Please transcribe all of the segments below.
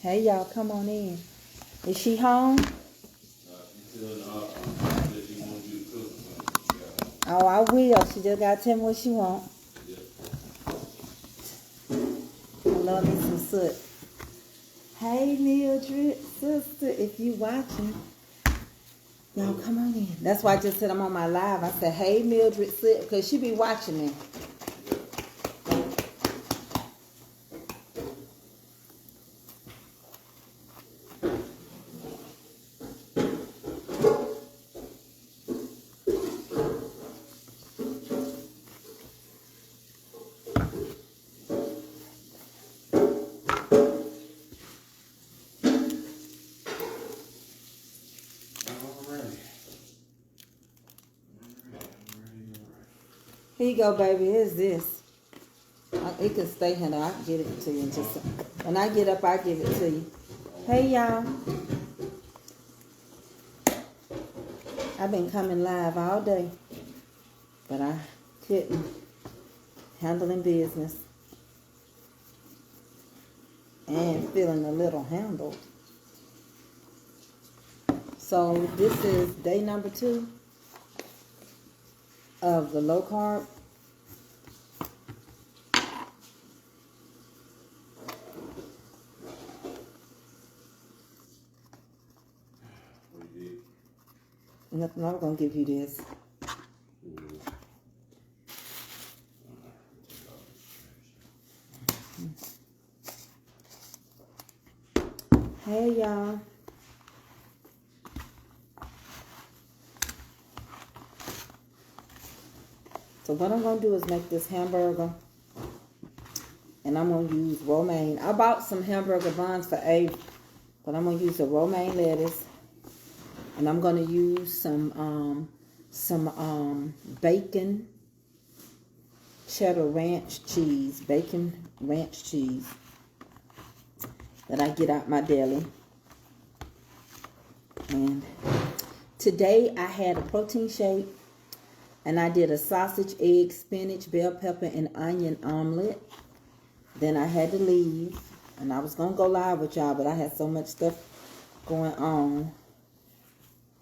Hey, y'all, come on in. Is she home? Oh, I will. She just got to tell me what she wants. I love me some soot. Hey, Mildred, sister, if you watching, y'all come on in. That's why I just said I'm on my live. I said, hey, Mildred, sit, because she be watching me. Here you go, baby. Here's this. It can stay here. I can get it to you in just a second. When I get up, I give it to you. Hey, y'all. I've been coming live all day, but I couldn't. Handling business and feeling a little handled. So this is day number 2 of the low carb. Nothing, I'm going to give you this. Hey, y'all. So what I'm going to do is make this hamburger. And I'm going to use romaine. I bought some hamburger buns for $8. But I'm going to use the romaine lettuce. And I'm going to use some bacon cheddar ranch cheese. Bacon ranch cheese. That I get out my deli. And today I had a protein shake. And I did a sausage, egg, spinach, bell pepper, and onion omelet. Then I had to leave. And I was going to go live with y'all, but I had so much stuff going on.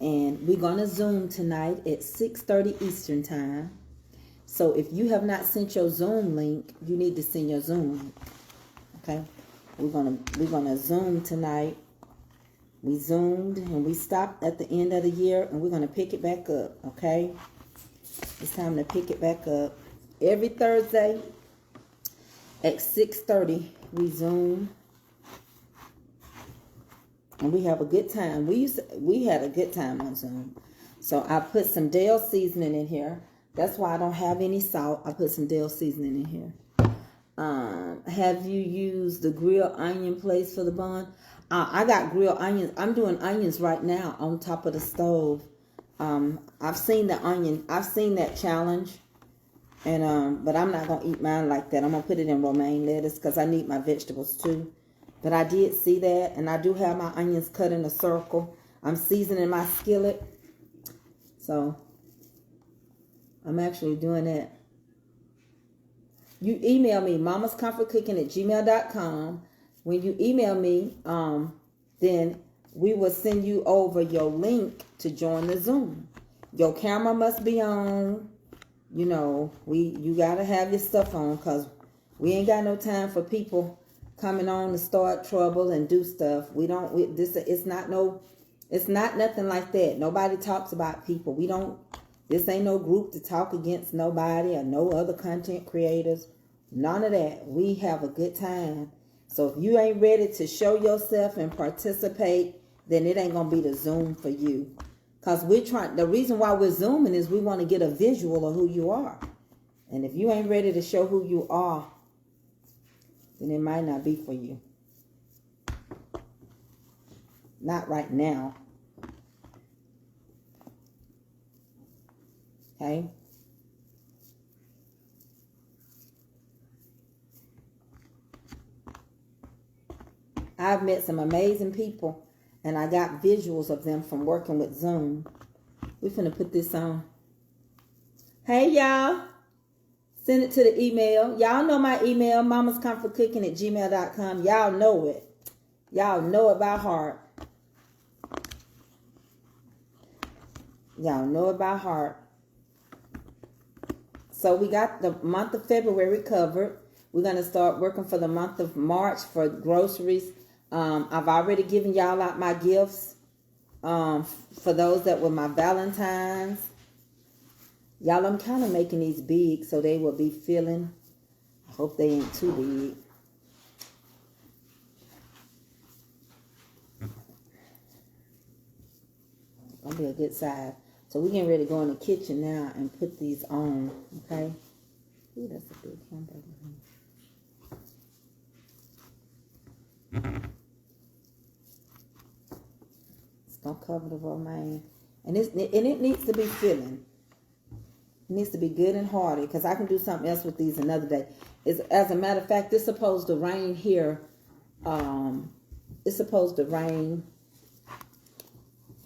And we're going to Zoom tonight at 6:30 Eastern Time. So if you have not sent your Zoom link, you need to send your Zoom link. Okay? We're gonna Zoom tonight. We Zoomed and we stopped at the end of the year, and we're going to pick it back up. Okay? It's time to pick it back up. Every Thursday at 6:30, we Zoom. And we have a good time. We had a good time on Zoom. So I put some Dale seasoning in here. That's why I don't have any salt. I put some Dale seasoning in here. Have you used the grilled onion place for the bun? I got grilled onions. I'm doing onions right now on top of the stove. I've seen the onion. I've seen that challenge. And but I'm not going to eat mine like that. I'm going to put it in romaine lettuce because I need my vegetables too. But I did see that. And I do have my onions cut in a circle. I'm seasoning my skillet. So I'm actually doing that. You email me, mamascomfortcooking@gmail.com. When you email me, then we will send you over your link to join the Zoom. Your camera must be on. You know, you got to have your stuff on because we ain't got no time for people coming on to start trouble and do stuff. It's not nothing like that. Nobody talks about people. This ain't no group to talk against nobody or no other content creators. None of that. We have a good time. So if you ain't ready to show yourself and participate, then it ain't going to be the Zoom for you. Because the reason why we're Zooming is we want to get a visual of who you are. And if you ain't ready to show who you are, then it might not be for you. Not right now. Okay? I've met some amazing people, and I got visuals of them from working with Zoom. We're finna put this on. Hey, y'all. Send it to the email. Y'all know my email, mamascomfortcooking@gmail.com. Y'all know it. Y'all know it by heart. Y'all know it by heart. So we got the month of February covered. We're going to start working for the month of March for groceries. I've already given y'all out my gifts for those that were my Valentines. Y'all, I'm kind of making these big so they will be filling. I hope they ain't too big. Gonna be a good size. So we're getting ready to go in the kitchen now and put these on, okay? Ooh, that's a big hamburger. It's gonna cover the romaine. And it needs to be filling. It needs to be good and hearty, because I can do something else with these another day. As a matter of fact, it's supposed to rain here. It's supposed to rain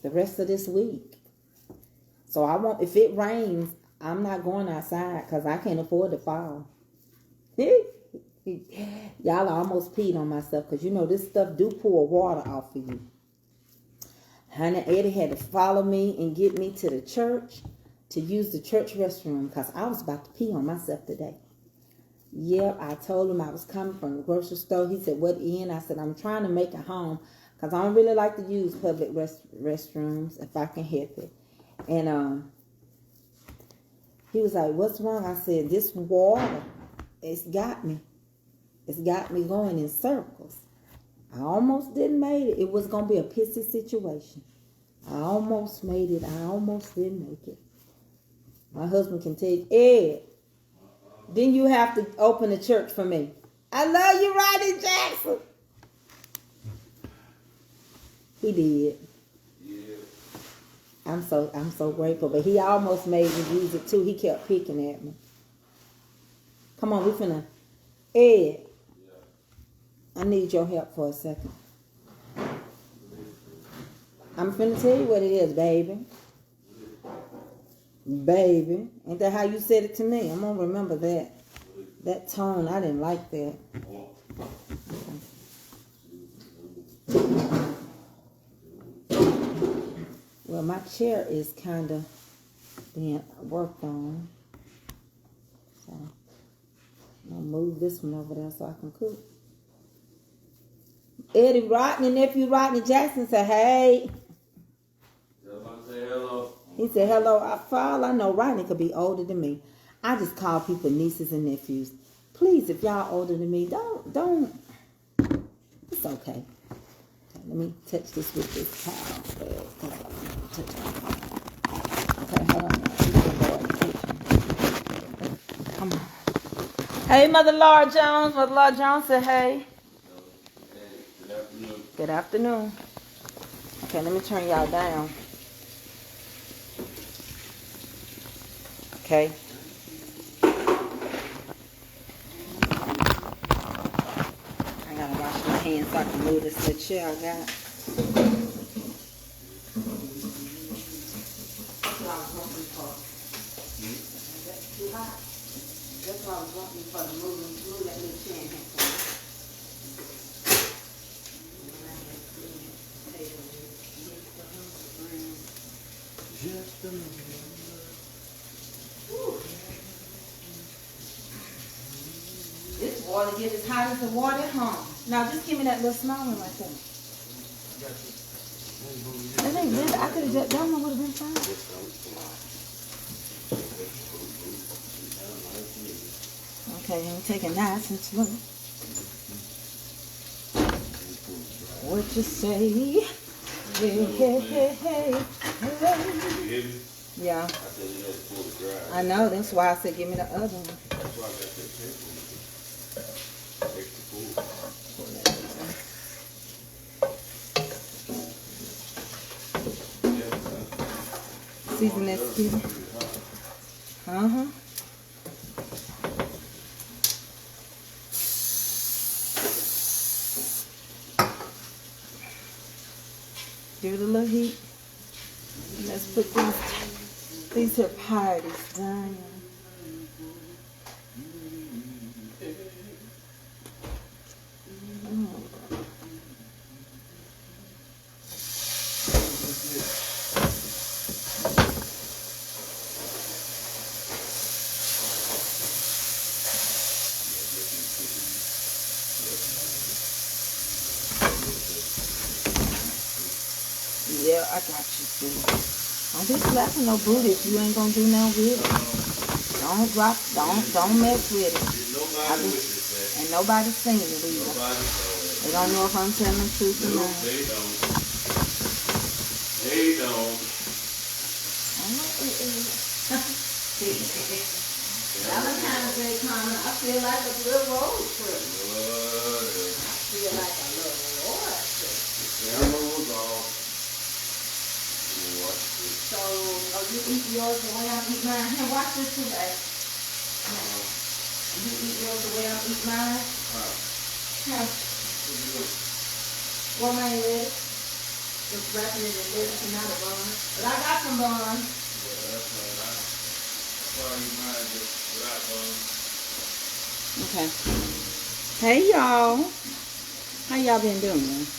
the rest of this week. So I won't, if it rains, I'm not going outside because I can't afford to fall. Y'all almost peed on myself because you know this stuff do pour water off of you. Honey, Eddie had to follow me and get me to the church to use the church restroom because I was about to pee on myself today. Yeah, I told him I was coming from the grocery store. He said, what in? I said, I'm trying to make it home because I don't really like to use public restrooms if I can help it. And he was like, what's wrong? I said, this water, it's got me. It's got me going in circles. I almost didn't make it. It was going to be a pissy situation. I almost made it. I almost didn't make it. My husband can tell you, Ed, then you have to open the church for me. I love you, Rodney Jackson. He did. I'm so grateful. But he almost made me use it too. He kept picking at me. Come on, we finna. Ed, I need your help for a second. I'm finna tell you what it is, baby. Baby. Ain't that how you said it to me? I'm gonna remember that. That tone, I didn't like that. Well, my chair is kind of being worked on. So, I'm going to move this one over there so I can cook. Eddie Rodney, nephew Rodney Jackson said, hey. Say hello. He said, hello. For all I know, Rodney could be older than me. I just call people nieces and nephews. Please, if y'all older than me, don't. It's okay. Let me touch this with this towel. Okay, hold on. Come on. Hey, Mother Laura Jones. Mother Laura Jones said, hey. Good afternoon. Good afternoon. Okay, let me turn y'all down. Okay. I gotta wash my hands so I can move this little chair I got. That's what I was wanting for. That's too hot. That's what I was wanting for to move that little chair in here for. Just a minute. This water get as hot as the water at home. Now just give me that little small one right there. That ain't good. I could have just done one, would have been fine. Okay, I'm taking nice and slow. What you say? Hey, hey, hey, hey, hey. Yeah. I know, that's why I said give me the other one. That's why I got that paper. Extra food. Season that season. Uh-huh. Give it a little heat. Let's put these here parties down. Yeah, I got you, too. Don't be slapping no booty if you ain't gonna do nothing with it. Don't drop, don't mess with it. Nobody witnessed that. And nobody seen it either. Nobody saw it. They don't know if I'm telling the truth or not. They don't. They don't. Valentine's Day coming, I feel like a little road trip. I feel like a little road trip. The camera was off. What? So, you eat yours the way I eat mine. Here, watch this too, babe. You eat yours the way I eat mine. Huh? What am I ready? Just wrapping it in lettuce and not a bun. But I got some bun. Yeah, that's right. I saw you mine just without bun. Okay. Hey, y'all. How y'all been doing?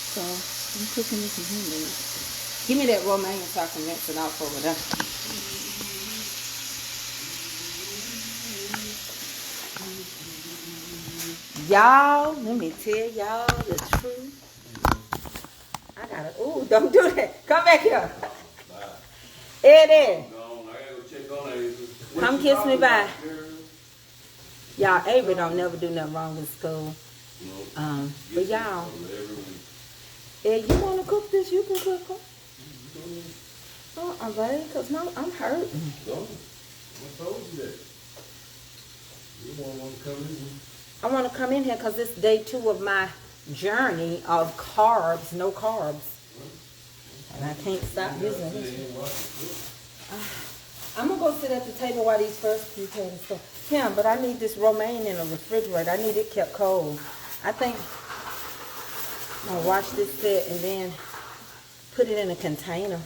So, I'm cooking me some hamburgers. Give me that romaine so I can rinse it off over there. Y'all, let me tell y'all the truth. I gotta, ooh, don't do that. Come back here. Eddie. No, I gotta go check on that. Come kiss me bye. Y'all, Avery don't never do nothing wrong in school. But y'all, if you want to cook this, you can cook it. Babe, because I'm hurting. I told you that. You won't want to come in. I want to come in here because it's day 2 of my journey of carbs, no carbs. And I can't stop using it. I'm going to go sit at the table while these first few things go. Yeah, but I need this romaine in the refrigerator. I need it kept cold. I think I'll wash this set and then put it in a container.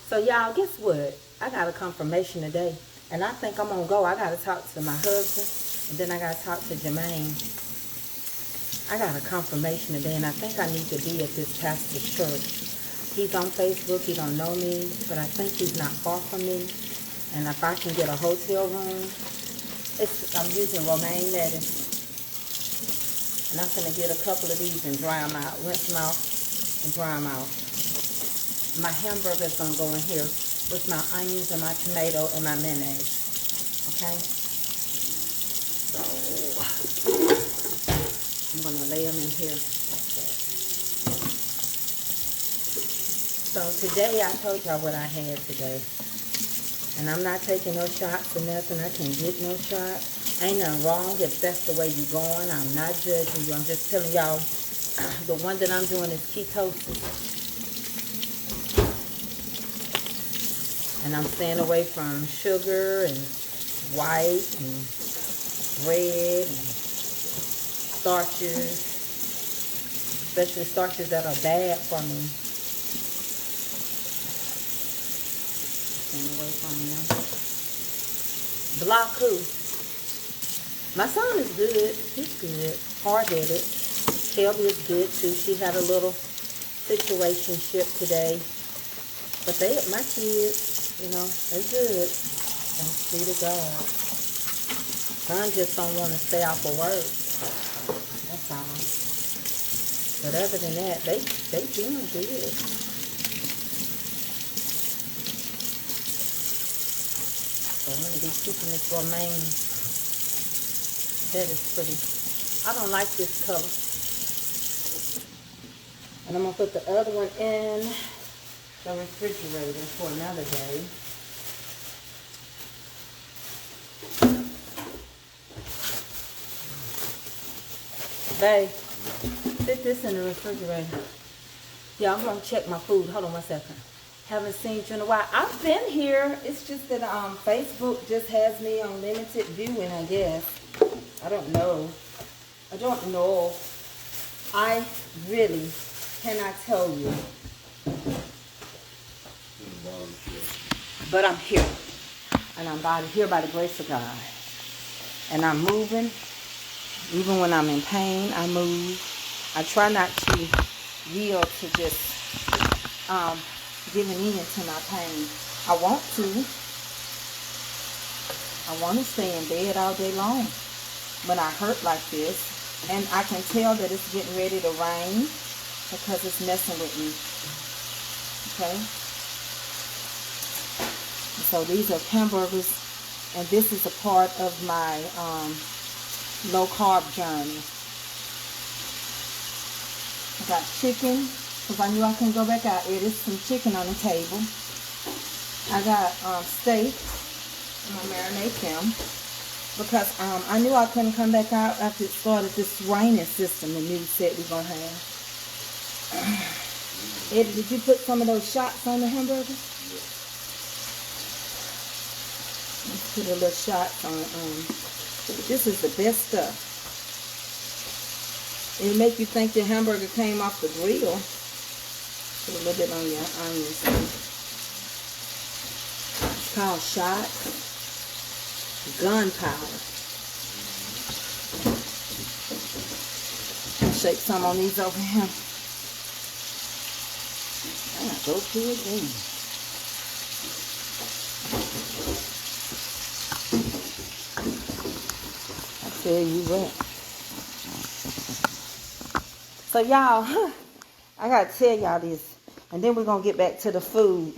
So y'all, guess what? I got a confirmation today. And I think I'm going to go. I got to talk to my husband. And then I got to talk to Jermaine. I got a confirmation today. And I think I need to be at this pastor's church. He's on Facebook. He don't know me. But I think he's not far from me. And if I can get a hotel room. I'm using romaine lettuce. And I'm going to get a couple of these and dry them out. Rinse them out and dry them out. My hamburger is going to go in here with my onions and my tomato and my mayonnaise. Okay? So, I'm going to lay them in here. So, today I told y'all what I had today. And I'm not taking no shots or nothing. I can't get no shots. Ain't nothing wrong if that's the way you're going. I'm not judging you. I'm just telling y'all the one that I'm doing is ketosis. And I'm staying away from sugar and white and bread and starches, especially starches that are bad for me. Staying away from them. Block who? My son is good. He's good. Hard-headed. Shelby is good too. She had a little situationship today. But my kids, you know, they're good. Thanks be to God. Son just don't want to stay off of work. That's all. But other than that, they doing good. So I'm going to be keeping this romaine. That is pretty. I don't like this color. And I'm going to put the other one in the refrigerator for another day. Babe, sit this in the refrigerator. Yeah, I'm gonna check my food. Hold on 1 second. Haven't seen you in a while. I've been here. It's just that Facebook just has me on limited viewing, I guess. I don't know. I really cannot tell you. But I'm here. And I'm here by the grace of God. And I'm moving. Even when I'm in pain, I move. I try not to yield to just giving in to my pain. I want to. I want to stay in bed all day long when I hurt like this. And I can tell that it's getting ready to rain because it's messing with me. Okay? So these are hamburgers, and this is a part of my low-carb journey. I got chicken, because I knew I couldn't go back out there. There's some chicken on the table. I got steak. I'm going to marinate them. Because I knew I couldn't come back out after it started this raining system the news said we're going to have. Eddie, did you put some of those shots on the hamburger? Let's put a little shot on. This is the best stuff. It'll make you think the hamburger came off the grill. Put a little bit on your onions. It's called shot. Gunpowder. Shake some on these over here. I'm gonna go to it again. I tell you what. So y'all, I gotta tell y'all this, and then we're gonna get back to the food.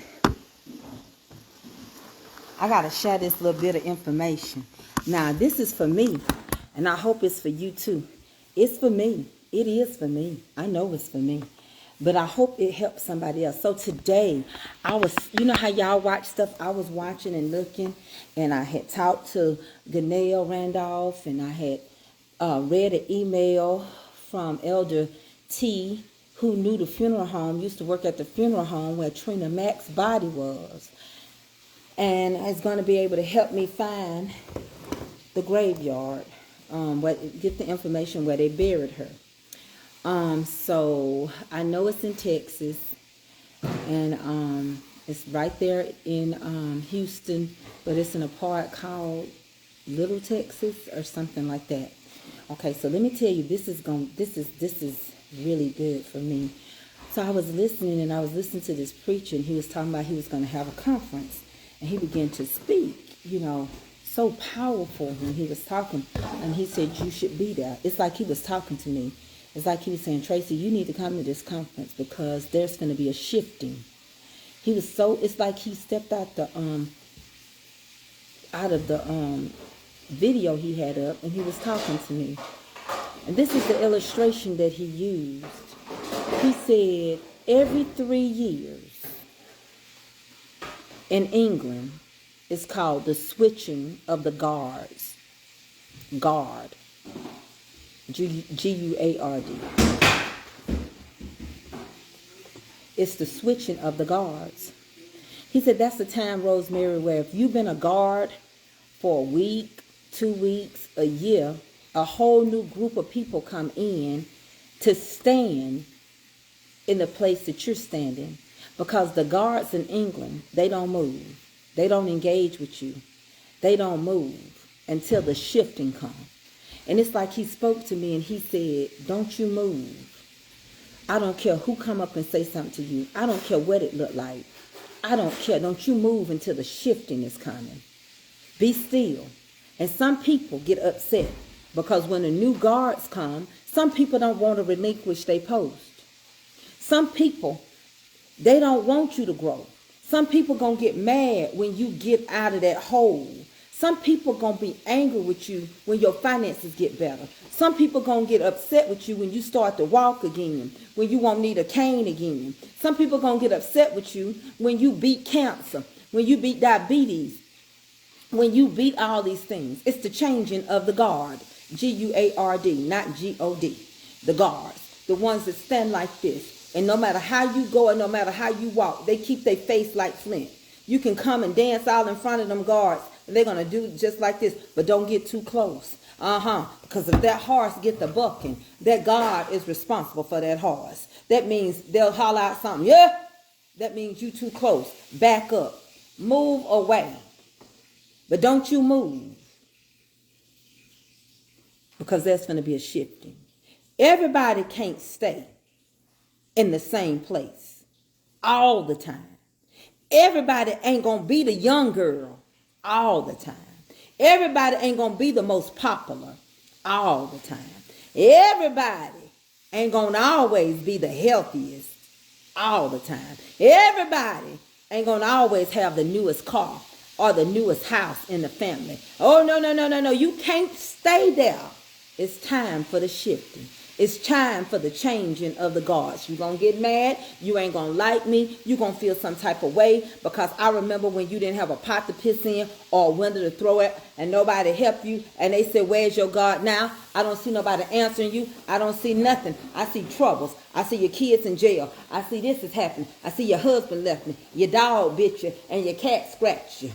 I gotta share this little bit of information. Now, this is for me, and I hope it's for you too. It's for me. It is for me. I know it's for me. But I hope it helps somebody else. So today, I was, you know how y'all watch stuff? I was watching and looking, and I had talked to Ganelle Randolph, and I had read an email from Elder T, who knew the funeral home, used to work at the funeral home where Trina Mack's body was. And is going to be able to help me find the graveyard, get the information where they buried her. So I know it's in Texas, and it's right there in Houston, but it's in a part called Little Texas or something like that. Okay, so let me tell you, this is really good for me. So I was listening, and I was listening to this preacher, and he was talking about he was going to have a conference, and he began to speak, you know, so powerful when he was talking, and he said, you should be there. It's like he was talking to me. It's like he was saying, Tracy, you need to come to this conference because there's going to be a shifting. He was so, it's like he stepped out of the video he had up, and he was talking to me. And this is the illustration that he used. He said, every 3 years in England, it's called the switching of the guards. Guard. G-U-A-R-D. It's the switching of the guards. He said that's the time, Rosemary, where if you've been a guard for a week, 2 weeks, a year, a whole new group of people come in to stand in the place that you're standing. Because the guards in England, they don't move. They don't engage with you. They don't move until the shifting comes. And it's like he spoke to me and he said, don't you move. I don't care who come up and say something to you. I don't care what it looked like. I don't care. Don't you move until the shifting is coming. Be still. And some people get upset because when the new guards come, some people don't want to relinquish their post. Some people, they don't want you to grow. Some people going to get mad when you get out of that hole. Some people going to be angry with you when your finances get better. Some people going to get upset with you when you start to walk again, when you won't need a cane again. Some people going to get upset with you when you beat cancer, when you beat diabetes, when you beat all these things. It's the changing of the guard, G-U-A-R-D, not G-O-D, the guards, the ones that stand like this. And no matter how you go and no matter how you walk, they keep their face like flint. You can come and dance all in front of them guards, and they're going to do just like this, but don't get too close. Because if that horse get the bucking, that guard is responsible for that horse. That means they'll holler out something. Yeah, that means you too close. Back up. Move away. But don't you move. Because there's going to be a shifting. Everybody can't stay in the same place all the time. Everybody ain't going to be the young girl all the time. Everybody ain't going to be the most popular all the time. Everybody ain't gonna always be the healthiest all the time. Everybody ain't gonna always have the newest car or the newest house in the family. Oh, no, no, no, no, no. You can't stay there. It's time for the shifting. It's time for the changing of the guards. You're going to get mad. You ain't going to like me. You're going to feel some type of way, because I remember when you didn't have a pot to piss in or a window to throw it and nobody helped you, and they said, where's your God now? I don't see nobody answering you. I don't see nothing. I see troubles. I see your kids in jail. I see this is happening. I see your husband left me. Your dog bit you and your cat scratched you.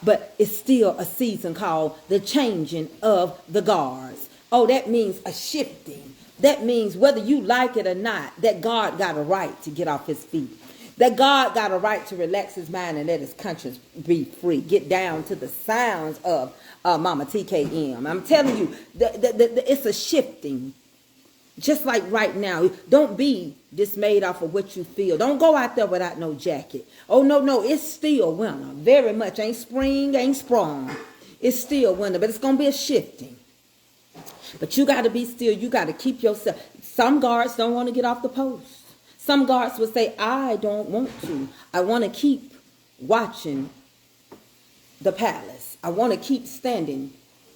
But it's still a season called the changing of the guards. Oh, that means a shifting. That means whether you like it or not, that God got a right to get off his feet. That God got a right to relax his mind and let his conscience be free. Get down to the sounds of Mama TKM. I'm telling you, it's a shifting. Just like right now, don't be dismayed off of what you feel. Don't go out there without no jacket. Oh, no, it's still winter. Very much. Ain't spring, ain't sprung. It's still winter, but it's going to be a shifting. But you got to be still. You got to keep yourself. Some guards don't want to get off the post. Some guards would say, I don't want to. I want to keep watching the palace. I want to keep standing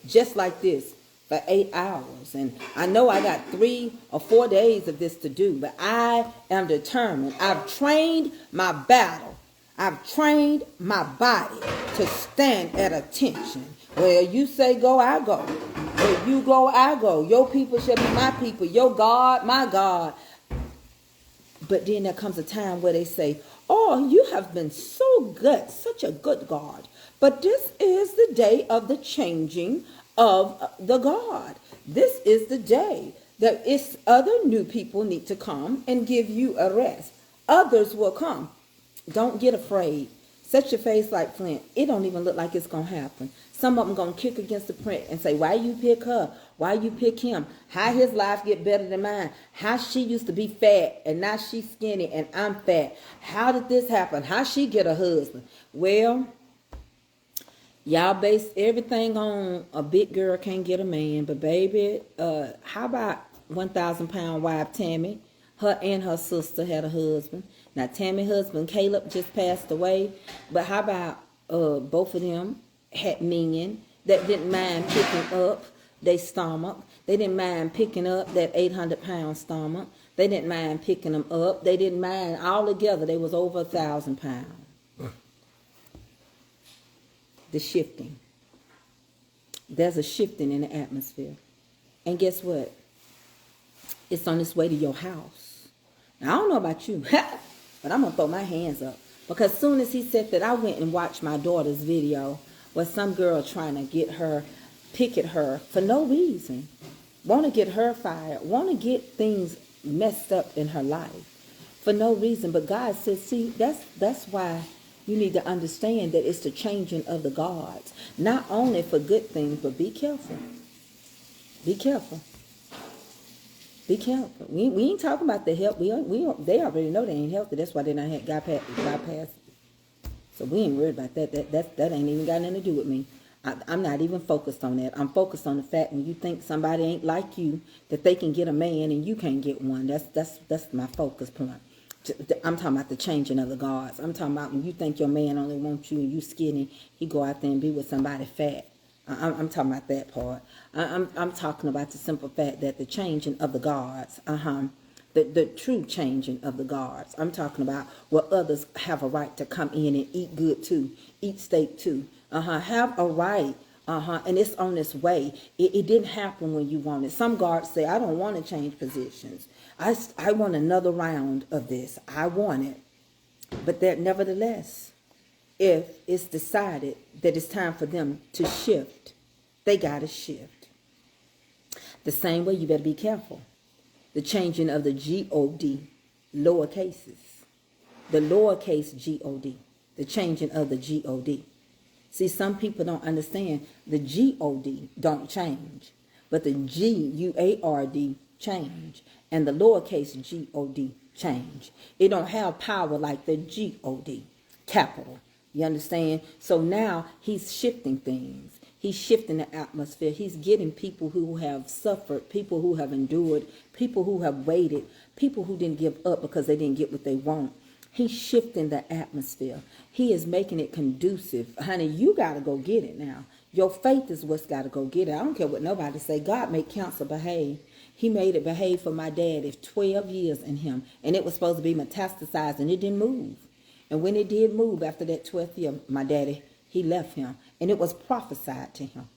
just like this for 8 hours. And I know I got 3 or 4 days of this to do, but I am determined. I've trained my battle. I've trained my body to stand at attention. Where you say go, I go. Where you go, I go. Your people shall be my people. Your God, my God. But then there comes a time where they say, oh, you have been so good, such a good God. But this is the day of the changing of the God. This is the day that it's other new people need to come and give you a rest. Others will come. Don't get afraid. Set your face like flint. It don't even look like it's going to happen. Some of them going to kick against the print and say, why you pick her? Why you pick him? How his life get better than mine? How she used to be fat and now she's skinny and I'm fat? How did this happen? How she get a husband? Well, y'all base everything on a big girl can't get a man. But baby, how about 1,000-pound wife Tammy? Her and her sister had a husband. Now, Tammy's husband, Caleb, just passed away. But how about both of them had men that didn't mind picking up their stomach. They didn't mind picking up that 800-pound stomach. They didn't mind picking them up. They didn't mind. All together, they was over 1,000 pounds. The shifting. There's a shifting in the atmosphere. And guess what? It's on its way to your house. Now, I don't know about you, but I'm going to throw my hands up. Because as soon as he said that, I went and watched my daughter's video where some girl trying to get her, pick at her for no reason. Want to get her fired. Want to get things messed up in her life for no reason. But God says, see, that's why you need to understand that it's the changing of the guards. Not only for good things, but be careful. Be careful. Be careful. We ain't talking about the health. They already know they ain't healthy. That's why they not got past. So we ain't worried about that. That ain't even got nothing to do with me. I'm not even focused on that. I'm focused on the fact when you think somebody ain't like you, that they can get a man and you can't get one. That's my focus point. I'm talking about the changing of the guards. I'm talking about when you think your man only wants you and you skinny, he go out there and be with somebody fat. I'm talking about that part. I'm talking about the simple fact that the changing of the guards, the true changing of the guards. I'm talking about where others have a right to come in and eat good too, eat steak too. Have a right. And it's on its way. It didn't happen when you wanted. Some guards say, I don't want to change positions. I want another round of this. I want it. But that nevertheless, if it's decided that it's time for them to shift, they got to shift. The same way, you better be careful. The changing of the G-O-D, lower cases. The lowercase G-O-D. The changing of the G-O-D. See, some people don't understand the G-O-D don't change, but the G-U-A-R-D change, and the lowercase G-O-D change. It don't have power like the G-O-D, capital. You understand? So now he's shifting things. He's shifting the atmosphere. He's getting people who have suffered, people who have endured, people who have waited, people who didn't give up because they didn't get what they want. He's shifting the atmosphere. He is making it conducive. Honey, you got to go get it now. Your faith is what's got to go get it. I don't care what nobody say. God made cancer behave. He made it behave for my dad. It's 12 years in him. And it was supposed to be metastasized, and it didn't move. And when it did move after that 12th year, my daddy, he left him. And it was prophesied to him.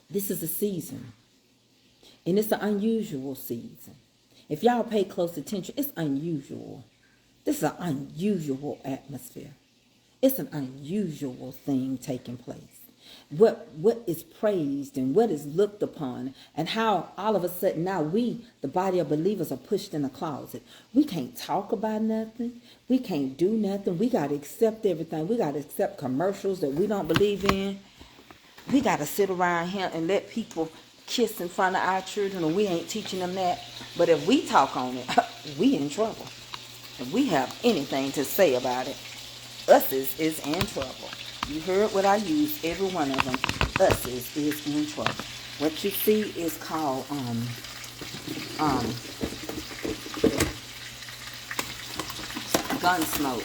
This is a season. And it's an unusual season. If y'all pay close attention, it's unusual. This is an unusual atmosphere. It's an unusual thing taking place. What is praised and what is looked upon, and how all of a sudden now we, the body of believers, are pushed in a closet. We can't talk about nothing. We can't do nothing. We got to accept everything. We got to accept commercials that we don't believe in. We got to sit around here and let people kiss in front of our children, and we ain't teaching them that. But if we talk on it, we in trouble. If we have anything to say about it, us is in trouble. You heard what I used, every one of them. Us is in trouble. What you see is called gun smoke.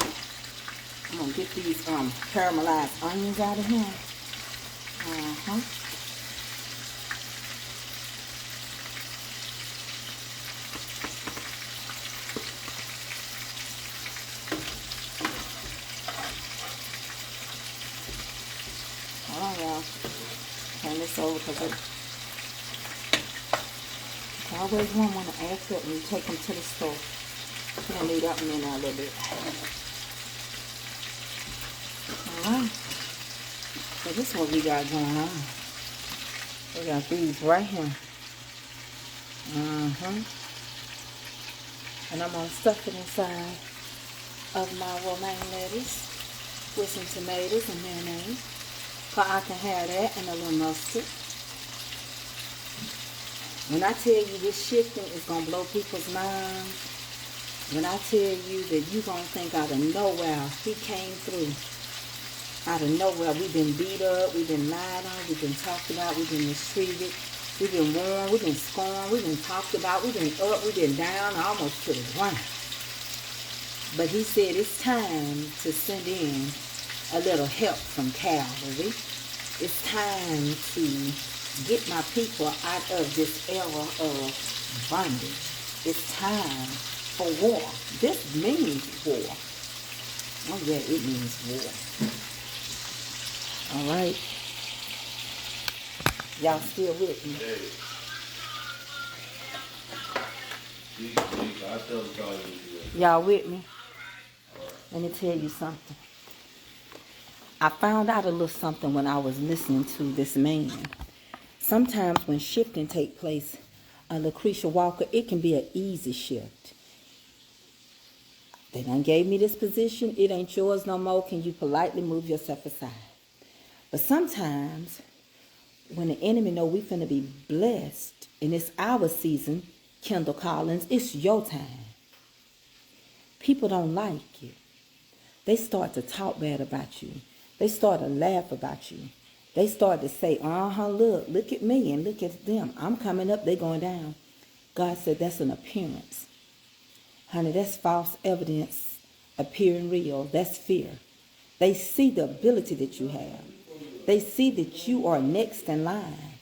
I'm gonna get these caramelized onions out of here. Hold on, y'all. Turn this over because I always want to act up when you take them to the store. I'm going to leave that one in there a little bit. Alright. So this is what we got going on. We got these right here. And I'm going to stuff it inside of my romaine lettuce with some tomatoes and mayonnaise. So I can have that and a little mustard. When I tell you this shifting is going to blow people's minds, when I tell you that you're going to think out of nowhere, he came through. Out of nowhere, we've been beat up, we've been lied on, we've been talked about, we've been mistreated, we've been warned, we've been scorned, we've been talked about, we've been up, we've been down, almost to the ground. But he said it's time to send in a little help from Calvary. It's time to get my people out of this era of bondage. It's time for war. This means war. Oh yeah, it means war. All right. Y'all still with me? Y'all with me? Let me tell you something. I found out a little something when I was listening to this man. Sometimes when shifting take place, Lucretia Walker, it can be an easy shift. They done gave me this position. It ain't yours no more. Can you politely move yourself aside? But sometimes when the enemy know we finna be blessed, and it's our season, Kendall Collins, it's your time. People don't like it. They start to talk bad about you. They start to laugh about you. They start to say, look at me and look at them. I'm coming up, they going down. God said that's an appearance. Honey, that's false evidence appearing real. That's fear. They see the ability that you have. They see that you are next in line.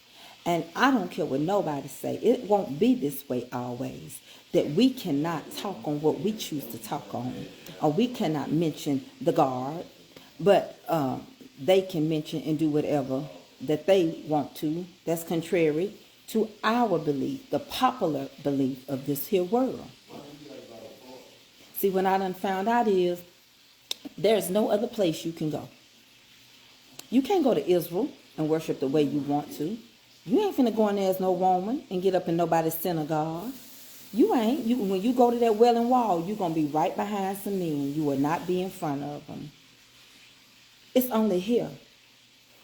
And I don't care what nobody say. It won't be this way always. That we cannot talk on what we choose to talk on. Or we cannot mention the guard. But they can mention and do whatever that they want to. That's contrary to our belief, the popular belief of this here world. See, what I done found out is there's no other place you can go. You can't go to Israel and worship the way you want to. You ain't finna go in there as no Roman and get up in nobody's synagogue. You ain't. When you go to that Wailing Wall, you're going to be right behind some men. You will not be in front of them. It's only here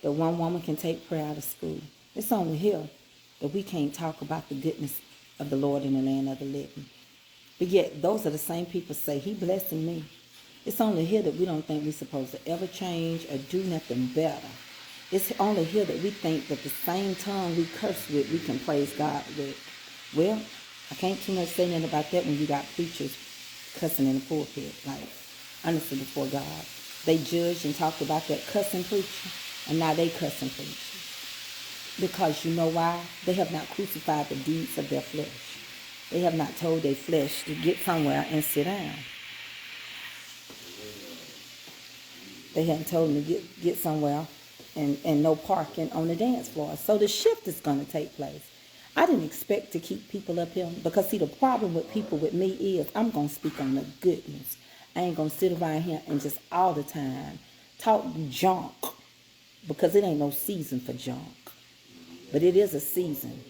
that one woman can take prayer out of school. It's only here that we can't talk about the goodness of the Lord in the land of the living. But yet, those are the same people say, he blessing me. It's only here that we don't think we're supposed to ever change or do nothing better It's only here that we think that the same tongue we curse with, we can praise God with. Well, I can't too much say nothing about that when you got preachers cussing in the pulpit, like, honestly, before God. They judged and talked about that cussing preacher, and now they cussing preachers. Because you know why? They have not crucified the deeds of their flesh. They have not told their flesh to get somewhere and sit down. They hadn't told them to get somewhere and no parking on the dance floor. So the shift is going to take place. I didn't expect to keep people up here because, see, the problem with people with me is I'm going to speak on the goodness. I ain't going to sit around here and just all the time talk junk, because it ain't no season for junk. But it is a season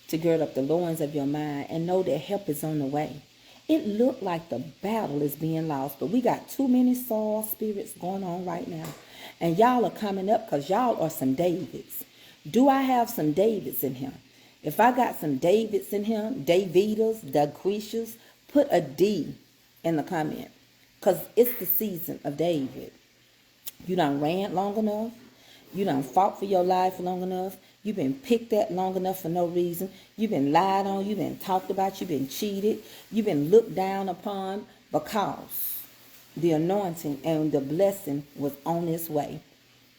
to gird up the loins of your mind and know that help is on the way. It looked like the battle is being lost, but we got too many Saul spirits going on right now. And y'all are coming up because y'all are some Davids. Do I have some Davids in here? If I got some Davids in here, Davidas, Daquishas, put a D in the comment, because it's the season of David. You done ran long enough. You done fought for your life long enough. You've been picked at long enough for no reason. You've been lied on. You've been talked about. You've been cheated. You've been looked down upon, because the anointing and the blessing was on its way.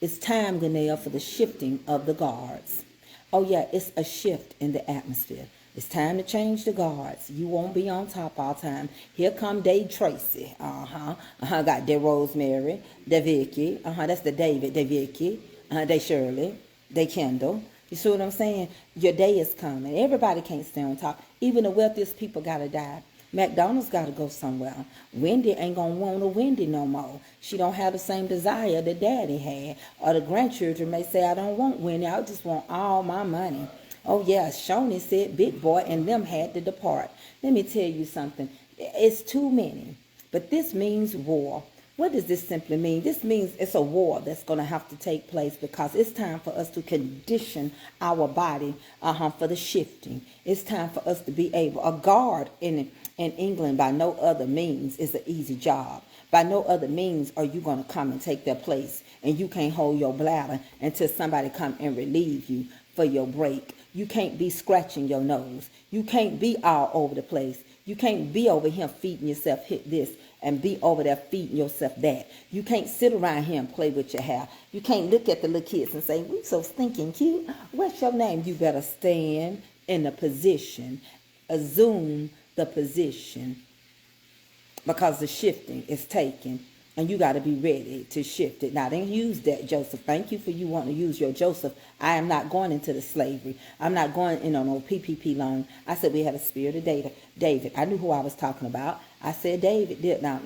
It's time, Ganelle, for the shifting of the guards. Oh, yeah, it's a shift in the atmosphere. It's time to change the guards. You won't be on top all the time. Here come Dave Tracy. Got the Rosemary, the Vicky. That's the David, the Vicky. They Shirley, they Kendall. You see what I'm saying? Your day is coming. Everybody can't stay on top. Even the wealthiest people got to die. McDonald's got to go somewhere. Wendy ain't going to want a Wendy no more. She don't have the same desire that Daddy had. Or the grandchildren may say, I don't want Wendy. I just want all my money. Oh, yeah, Shoney said Big Boy and them had to depart. Let me tell you something. It's too many. But this means war. What does this simply mean? This means it's a war that's going to have to take place, because it's time for us to condition our body for the shifting. It's time for us to be able. A guard in England, by no other means, is an easy job. By no other means are you going to come and take their place, and you can't hold your bladder until somebody come and relieve you for your break. You can't be scratching your nose. You can't be all over the place. You can't be over here feeding yourself hit this and be over there feeding yourself that. You can't sit around here and play with your hair. You can't look at the little kids and say, we so stinking cute. What's your name? You better stand in the position, assume the position, because the shifting is taken, and you got to be ready to shift it. Now, then use that, Joseph. Thank you for you wanting to use your Joseph. I am not going into the slavery. I'm not going in on no PPP loan. I said we had a spirit of David. I knew who I was talking about. I said David did. Now,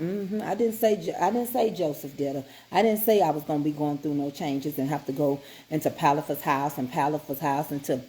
I didn't say Joseph did. I didn't say I was going to be going through no changes and have to go into Palipha's house and Palipha's house into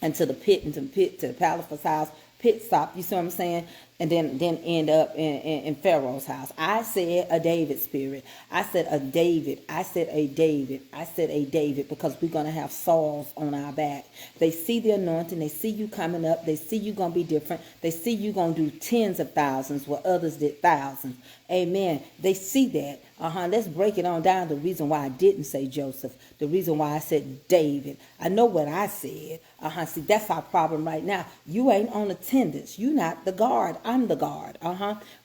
the pit to Palipha's house. Pit stop, you see what I'm saying? And then end up in Pharaoh's house. I said a David spirit. I said a David. I said a David. I said a David, because we're going to have Sauls on our back. They see the anointing. They see you coming up. They see you going to be different. They see you going to do tens of thousands where others did thousands. Amen. They see that. Let's break it on down. The reason why I didn't say Joseph. The reason why I said David. I know what I said. See, that's our problem right now. You ain't on attendance. You not the guard. I'm the guard.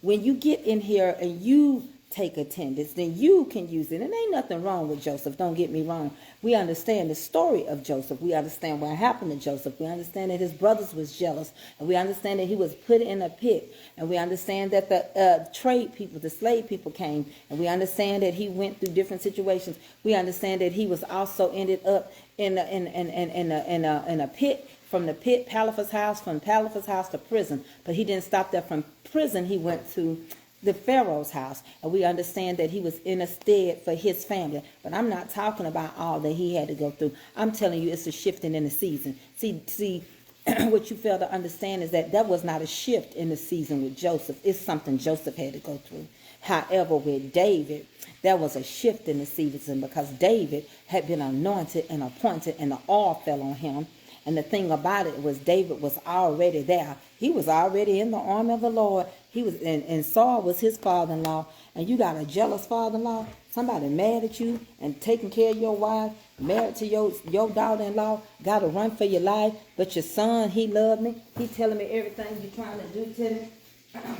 When you get in here and you take attendance, then you can use it. And ain't nothing wrong with Joseph. Don't get me wrong. We understand the story of Joseph. We understand what happened to Joseph. We understand that his brothers was jealous. And we understand that he was put in a pit. And we understand that the trade people, the slave people came. And we understand that he went through different situations. We understand that he was also ended up in a pit. From the pit, Palipha's house, from Palipha's house to prison. But he didn't stop there. From prison, he went to the Pharaoh's house. And we understand that he was in a stead for his family. But I'm not talking about all that he had to go through. I'm telling you, it's a shifting in the season. See, what you fail to understand is that was not a shift in the season with Joseph. It's something Joseph had to go through. However, with David, there was a shift in the season, because David had been anointed and appointed, and the oil fell on him. And the thing about it was, David was already there. He was already in the army of the Lord. He was, and Saul was his father-in-law. And you got a jealous father-in-law. Somebody mad at you and taking care of your wife, married to your daughter-in-law, got to run for your life, but your son, he loved me. He telling me everything you're trying to do to me. And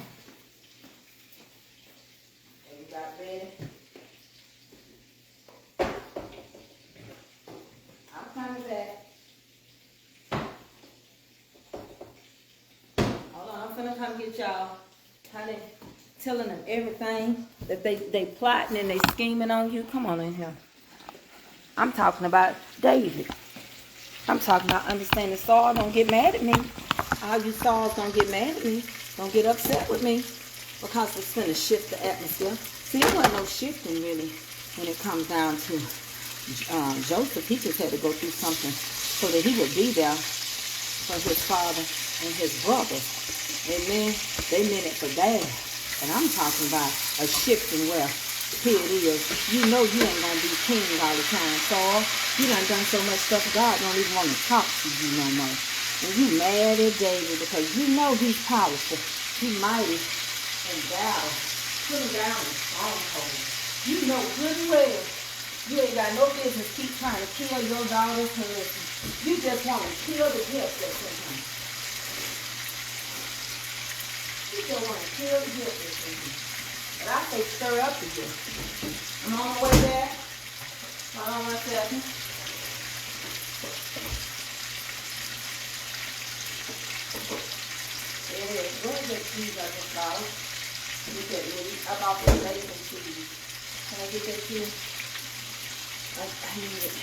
you got ready. I'm coming back. Hold on, I'm finna come get y'all. Honey, telling them everything that they plotting and they scheming on you. Come on in here. I'm talking about David. I'm talking about understanding Saul. Don't get mad at me. All you Sauls don't get mad at me. Don't get upset with me. Because it's going to shift the atmosphere. See, there wasn't no shifting really when it comes down to Joseph. He just had to go through something so that he would be there for his father and his brothers. Amen. They meant it for bad. And I'm talking about a shifting where here it is. You know you ain't going to be king all the time, Saul. You done so much stuff, God don't even want to talk to you no more. And you mad at David because you know he's powerful. He's mighty in battle. Put him down in stronghold. You know good and well you ain't got no business keep trying to kill your daughter's husband. You just want to kill the gift that's in him. You just want to kill the gift that's in him. But I say stir up the gift. I'm on my way back. Hold on 1 second. There it is. Where's that cheese I just bought? Look at me. I bought the bacon cheese. Can I get that cheese? I need it.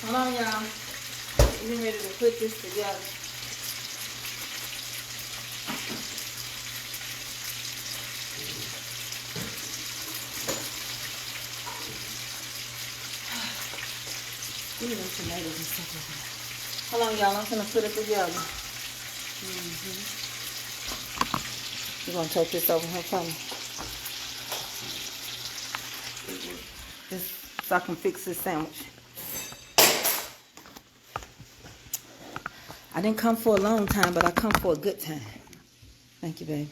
Hold on, y'all. Getting ready to put this together. Give me them tomatoes and stuff like that. Hold on, y'all. I'm gonna put it together. You're gonna take this over here for me. Just so I can fix this sandwich. I didn't come for a long time, but I come for a good time. Thank you, baby.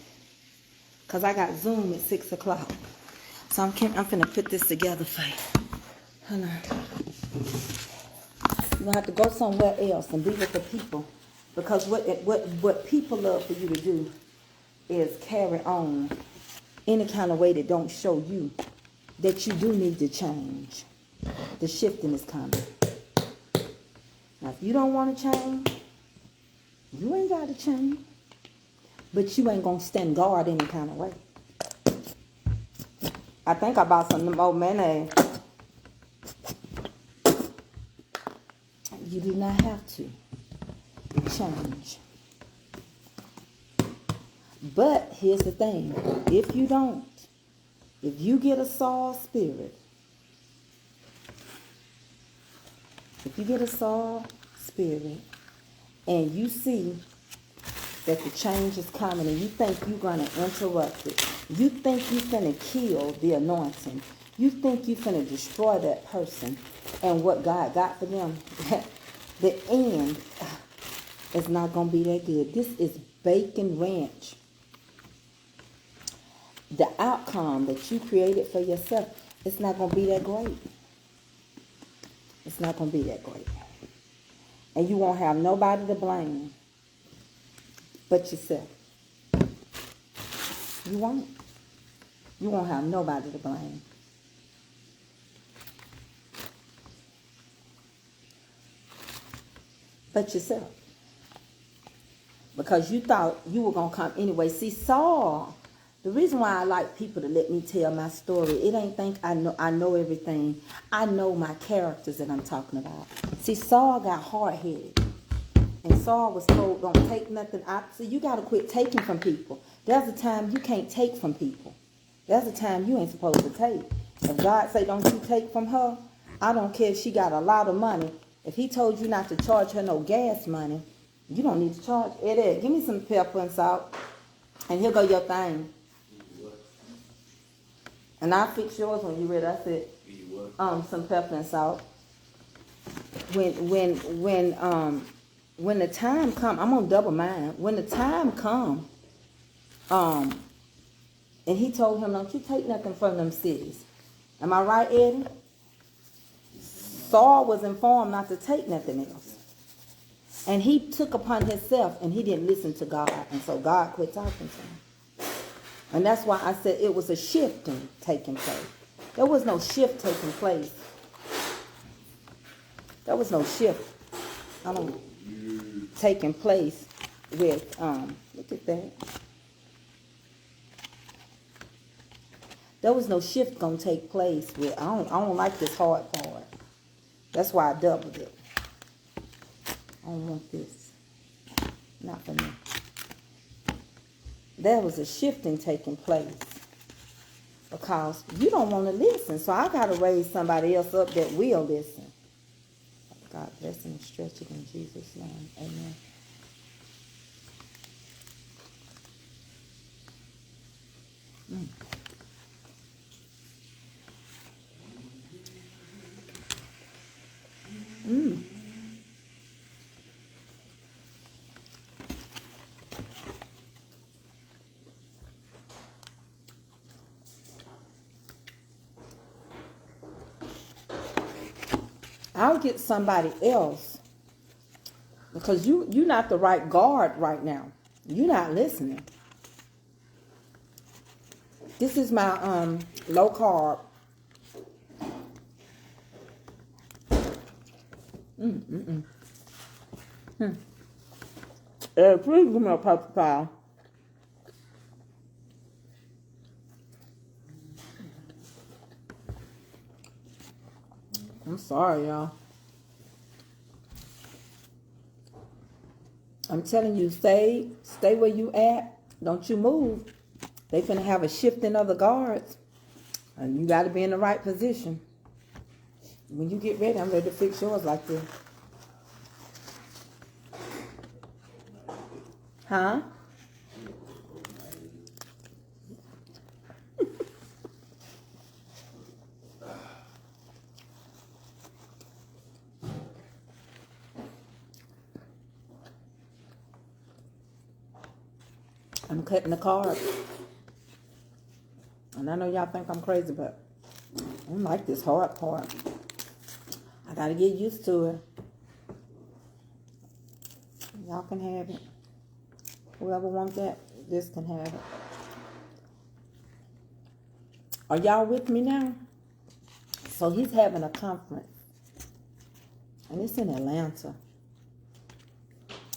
Because I got Zoom at 6 o'clock. So I'm finna put this together for you. Hold on. You're going to have to go somewhere else and be with the people. Because what people love for you to do is carry on any kind of way that don't show you that you do need to change. The shifting is coming. Now, if you don't want to change, you ain't got to change. But you ain't going to stand guard any kind of way. I think I bought some more mayonnaise. You do not have to change. But here's the thing. If you don't, if you get a Saul spirit, and you see that the change is coming and you think you're going to interrupt it, you think you're going to kill the anointing, you think you're going to destroy that person and what God got for them, the end is not going to be that good. This is bacon ranch. The outcome that you created for yourself, it's not going to be that great. It's not going to be that great. And you won't have nobody to blame but yourself. You won't. You won't have nobody to blame. But yourself. Because you thought you were going to come anyway. See, Saul, the reason why I like people to let me tell my story, it ain't think I know everything. I know my characters that I'm talking about. See, Saul got hard-headed. And Saul was told, don't take nothing out. See, you got to quit taking from people. There's a time you can't take from people. There's a time you ain't supposed to take. If God say don't you take from her, I don't care if she got a lot of money. If he told you not to charge her no gas money, you don't need to charge it. Give me some pepper and salt. And here go your thing. And I'll fix yours when you ready. I said, some pepper and salt. When the time come, I'm gonna double mine. When the time come, and he told him, don't you take nothing from them cities. Am I right, Eddie? Saul was informed not to take nothing else. And he took upon himself and he didn't listen to God. And so God quit talking to him. And that's why I said it was a shifting taking place. There was no shift taking place. There was no shift taking place with, look at that. There was no shift gonna take place with, I don't like this hard part. That's why I doubled it. I don't want this. Not for me. There was a shifting taking place because you don't want to listen. So I got to raise somebody else up that will listen. God bless and stretch it in Jesus' name. Amen. I'll get somebody else because you're not the right guard right now. You're not listening. This is my low carb. Please give me a paper towel. I'm sorry, y'all. I'm telling you, stay where you at. Don't you move. They finna have a shifting of the guards. And you gotta be in the right position. When you get ready, I'm ready to fix yours like this. Huh? I'm cutting the carbs. And I know y'all think I'm crazy, but I don't like this hard part. I gotta get used to it. Y'all can have it. Whoever wants that, this can have it. Are y'all with me now? So he's having a conference. And it's in Atlanta.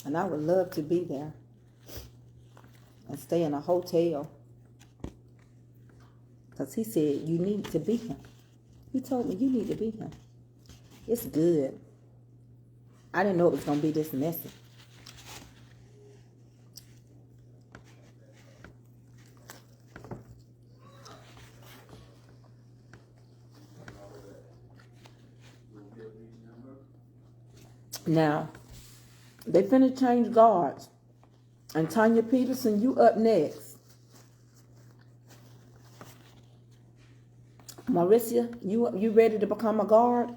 And I would love to be there. And stay in a hotel. Because he said, you need to be him. He told me, you need to be him. It's good. I didn't know it was going to be this messy. Now, they finna change guards. And Tanya Peterson, you up next. Mauricia, you ready to become a guard?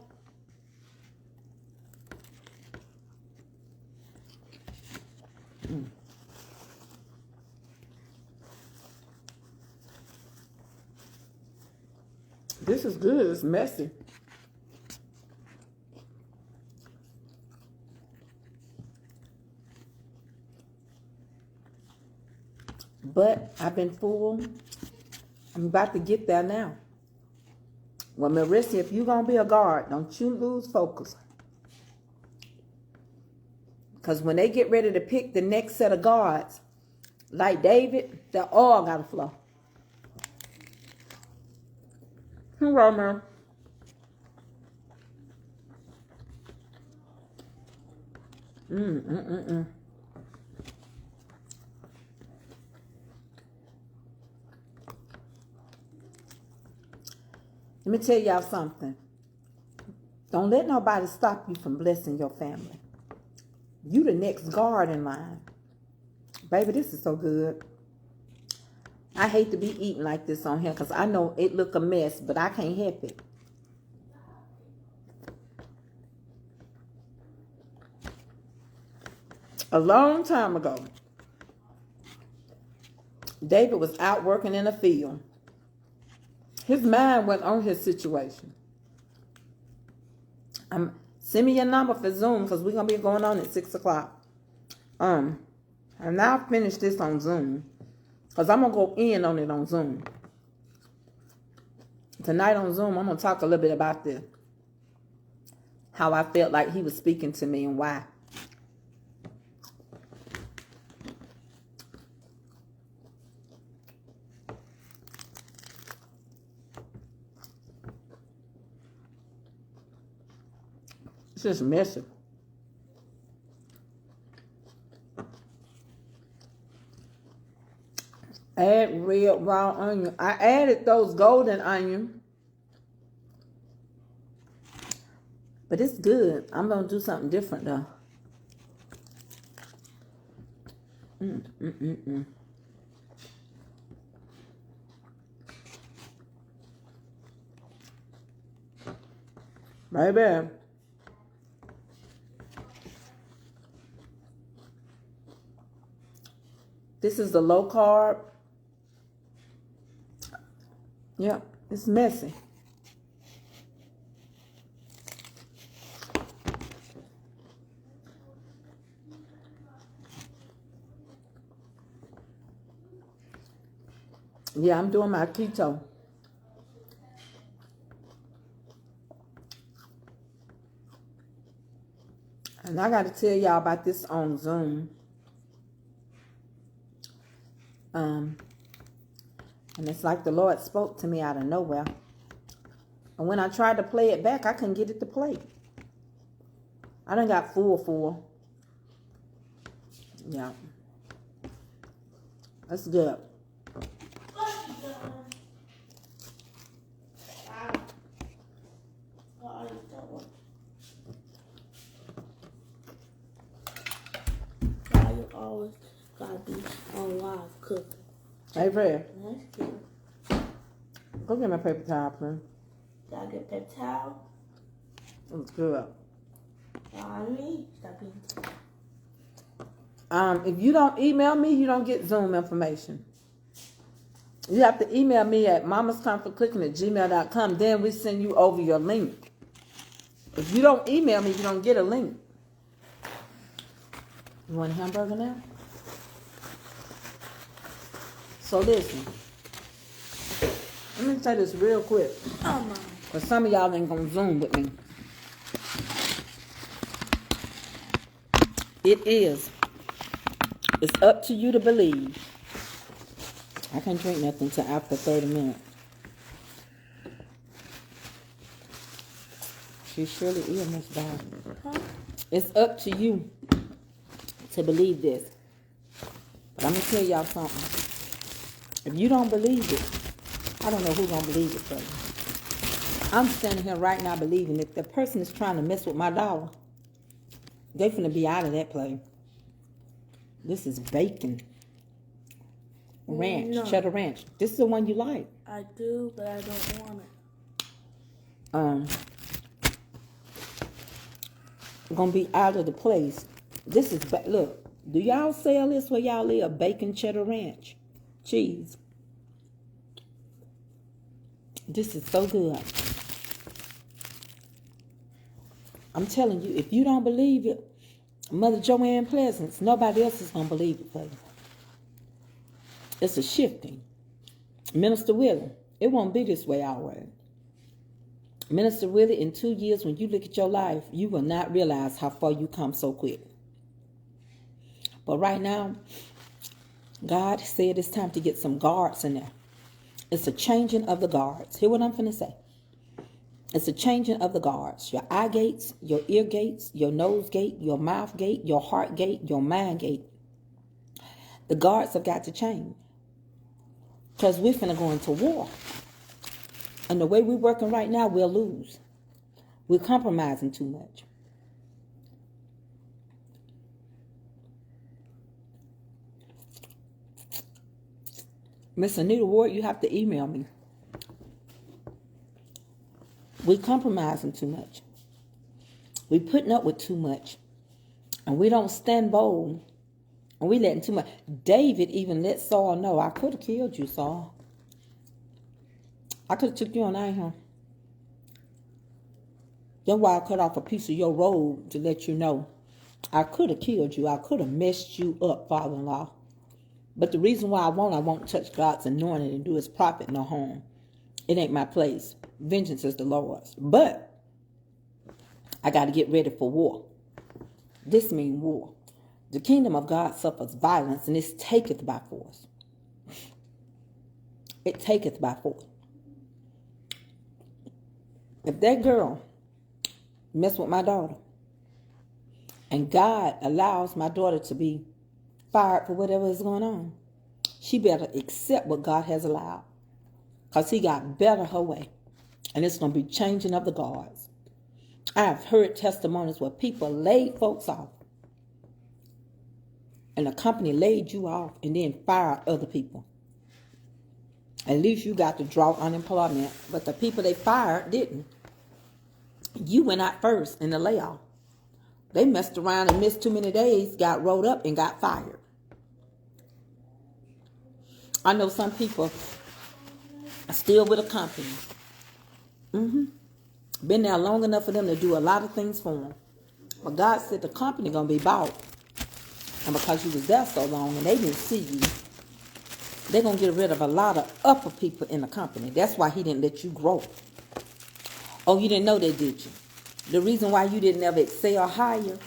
This is good. It's messy. But I've been fooled. I'm about to get there now. Well, Marissa, if you're going to be a guard, don't you lose focus. Because when they get ready to pick the next set of guards, like David, they're all got to flow. Hello, man. Let Let me tell y'all something. Don't let nobody stop you from blessing your family. You the next guard in line. Baby, this is so good. I hate to be eating like this on here because I know it look a mess, but I can't help it. A long time ago, David was out working in a field. His mind went on his situation. Send me your number for Zoom because we're going to be going on at 6 o'clock. And I'll finish this on Zoom because I'm going to go in on it on Zoom. Tonight on Zoom, I'm going to talk a little bit about this. How I felt like he was speaking to me and why. It's just messy. Add red raw onion. I added those golden onion. But it's good. I'm going to do something different though. Baby. This is the low carb. Yep, it's messy. Yeah, I'm doing my keto. And I got to tell y'all about this on Zoom. And it's like the Lord spoke to me out of nowhere. And when I tried to play it back, I couldn't get it to play. I done got full. Yeah. That's good. You always gotta be on live cooking. Hey, Fred. That's good. Go get my paper towel, please. Gotta get that towel. It's good. I mean, stop being. If you don't email me, you don't get Zoom information. You have to email me at mamascomfortcooking@gmail.com. Then we send you over your link. If you don't email me, you don't get a link. You want a hamburger now? So listen. Let me say this real quick. Oh my. Because some of y'all ain't going to Zoom with me. It's up to you to believe. I can't drink nothing until after 30 minutes. She surely is, Miss Dog. Huh? It's up to you to believe this. But I'm going to tell y'all something. If you don't believe it, I don't know who's going to believe it for you. I'm standing here right now believing if the person is trying to mess with my dollar, they finna be out of that play. This is bacon. Ranch, No. cheddar ranch. This is the one you like. I do, but I don't want it. Gonna be out of the place. This is, look, do y'all sell this where y'all live? Bacon, cheddar ranch, cheese. This is so good. I'm telling you, if you don't believe it, Mother Joanne Pleasance, nobody else is going to believe it for you. It's a shifting. Minister Willie, it won't be this way always. Minister Willie, in 2 years, when you look at your life, you will not realize how far you come so quick. But right now, God said it's time to get some guards in there. It's a changing of the guards. Hear what I'm finna say? It's a changing of the guards. Your eye gates, your ear gates, your nose gate, your mouth gate, your heart gate, your mind gate. The guards have got to change. Because we're finna go into war. And the way we're working right now, we'll lose. We're compromising too much. Miss Anita Ward, you have to email me. We're compromising too much. We're putting up with too much. And we don't stand bold. And we letting too much. David even let Saul know, I could have killed you, Saul. I could have took you on out here. That's why I cut off a piece of your robe to let you know. I could have killed you. I could have messed you up, father-in-law. But the reason why I won't touch God's anointing and do his prophet no harm. It ain't my place. Vengeance is the Lord's. But I got to get ready for war. This means war. The kingdom of God suffers violence, and it taketh by force. It taketh by force. If that girl mess with my daughter, and God allows my daughter to be fired for whatever is going on, she better accept what God has allowed. Because he got better her way. And it's going to be changing of the guards. I've heard testimonies where people laid folks off. And the company laid you off and then fired other people. At least you got to draw unemployment. But the people they fired didn't. You went out first in the layoff. They messed around and missed too many days, got rolled up and got fired. I know some people are still with a company. Been there long enough for them to do a lot of things for them. But God said the company going to be bought. And because you was there so long and they didn't see you, they're going to get rid of a lot of upper people in the company. That's why he didn't let you grow. Oh, you didn't know that, did you? The reason why you didn't ever excel higher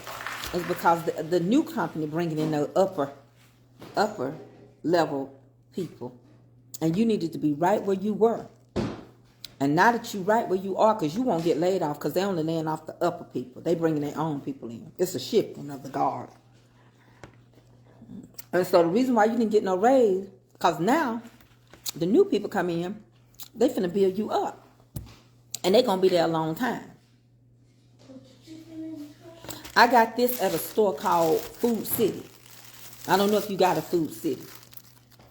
is because the new company bringing in the upper level people. And you needed to be right where you were. And now that you right where you are, because you won't get laid off, because they only laying off the upper people. They bringing their own people in. It's a shifting of the guard. And so the reason why you didn't get no raise, because now the new people come in, they finna build you up. And they going to be there a long time. I got this at a store called Food City. I don't know if you got a Food City.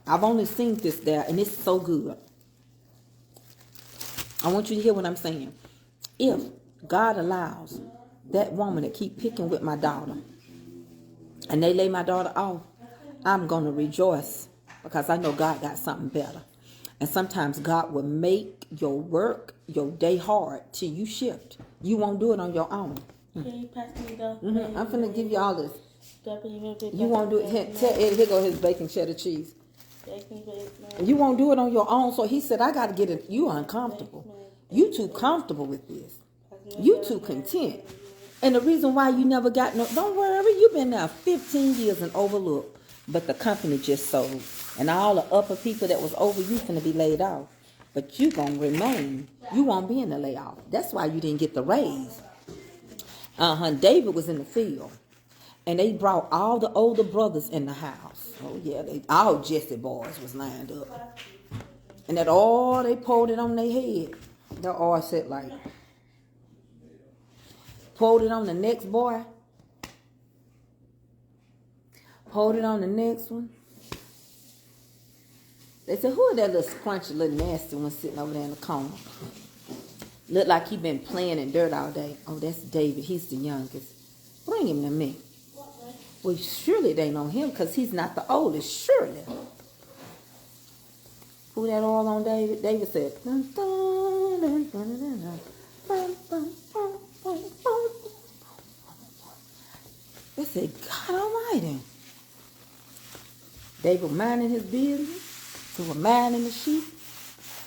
I've only seen this there, and it's so good. I want you to hear what I'm saying. If God allows that woman to keep picking with my daughter, and they lay my daughter off, I'm going to rejoice because I know God got something better. And sometimes God will make your work, your day hard till you shift. You won't do it on your own. Can you pass me the? I'm finna give you all this. You won't do it. Tell Ed, here go his bacon cheddar cheese. You won't do it on your own. So he said, I got to get it. You uncomfortable. You too comfortable with this. You too content. And the reason why you never got no, don't worry, you've been there 15 years and overlooked. But the company just sold. And all the upper people that was over you finna be laid off. But you gonna remain. You won't be in the layoff. That's why you didn't get the raise. David was in the field. And they brought all the older brothers in the house. Oh yeah, all Jesse boys was lined up. And that all they poured it on their head. They all said like, poured it on the next boy. Poured it on the next one. They said, who is that little scrunchy, little nasty one sitting over there in the corner? Look like he been playing in dirt all day. Oh, that's David. He's the youngest. Bring him to me. Well, surely they know him because he's not the oldest. Surely. Who that all on David? David said, dun, dun, dun, dun, dun, dun, dun, dun, dun, dun, dun. They said, God Almighty. David minding his business. He was minding the sheep.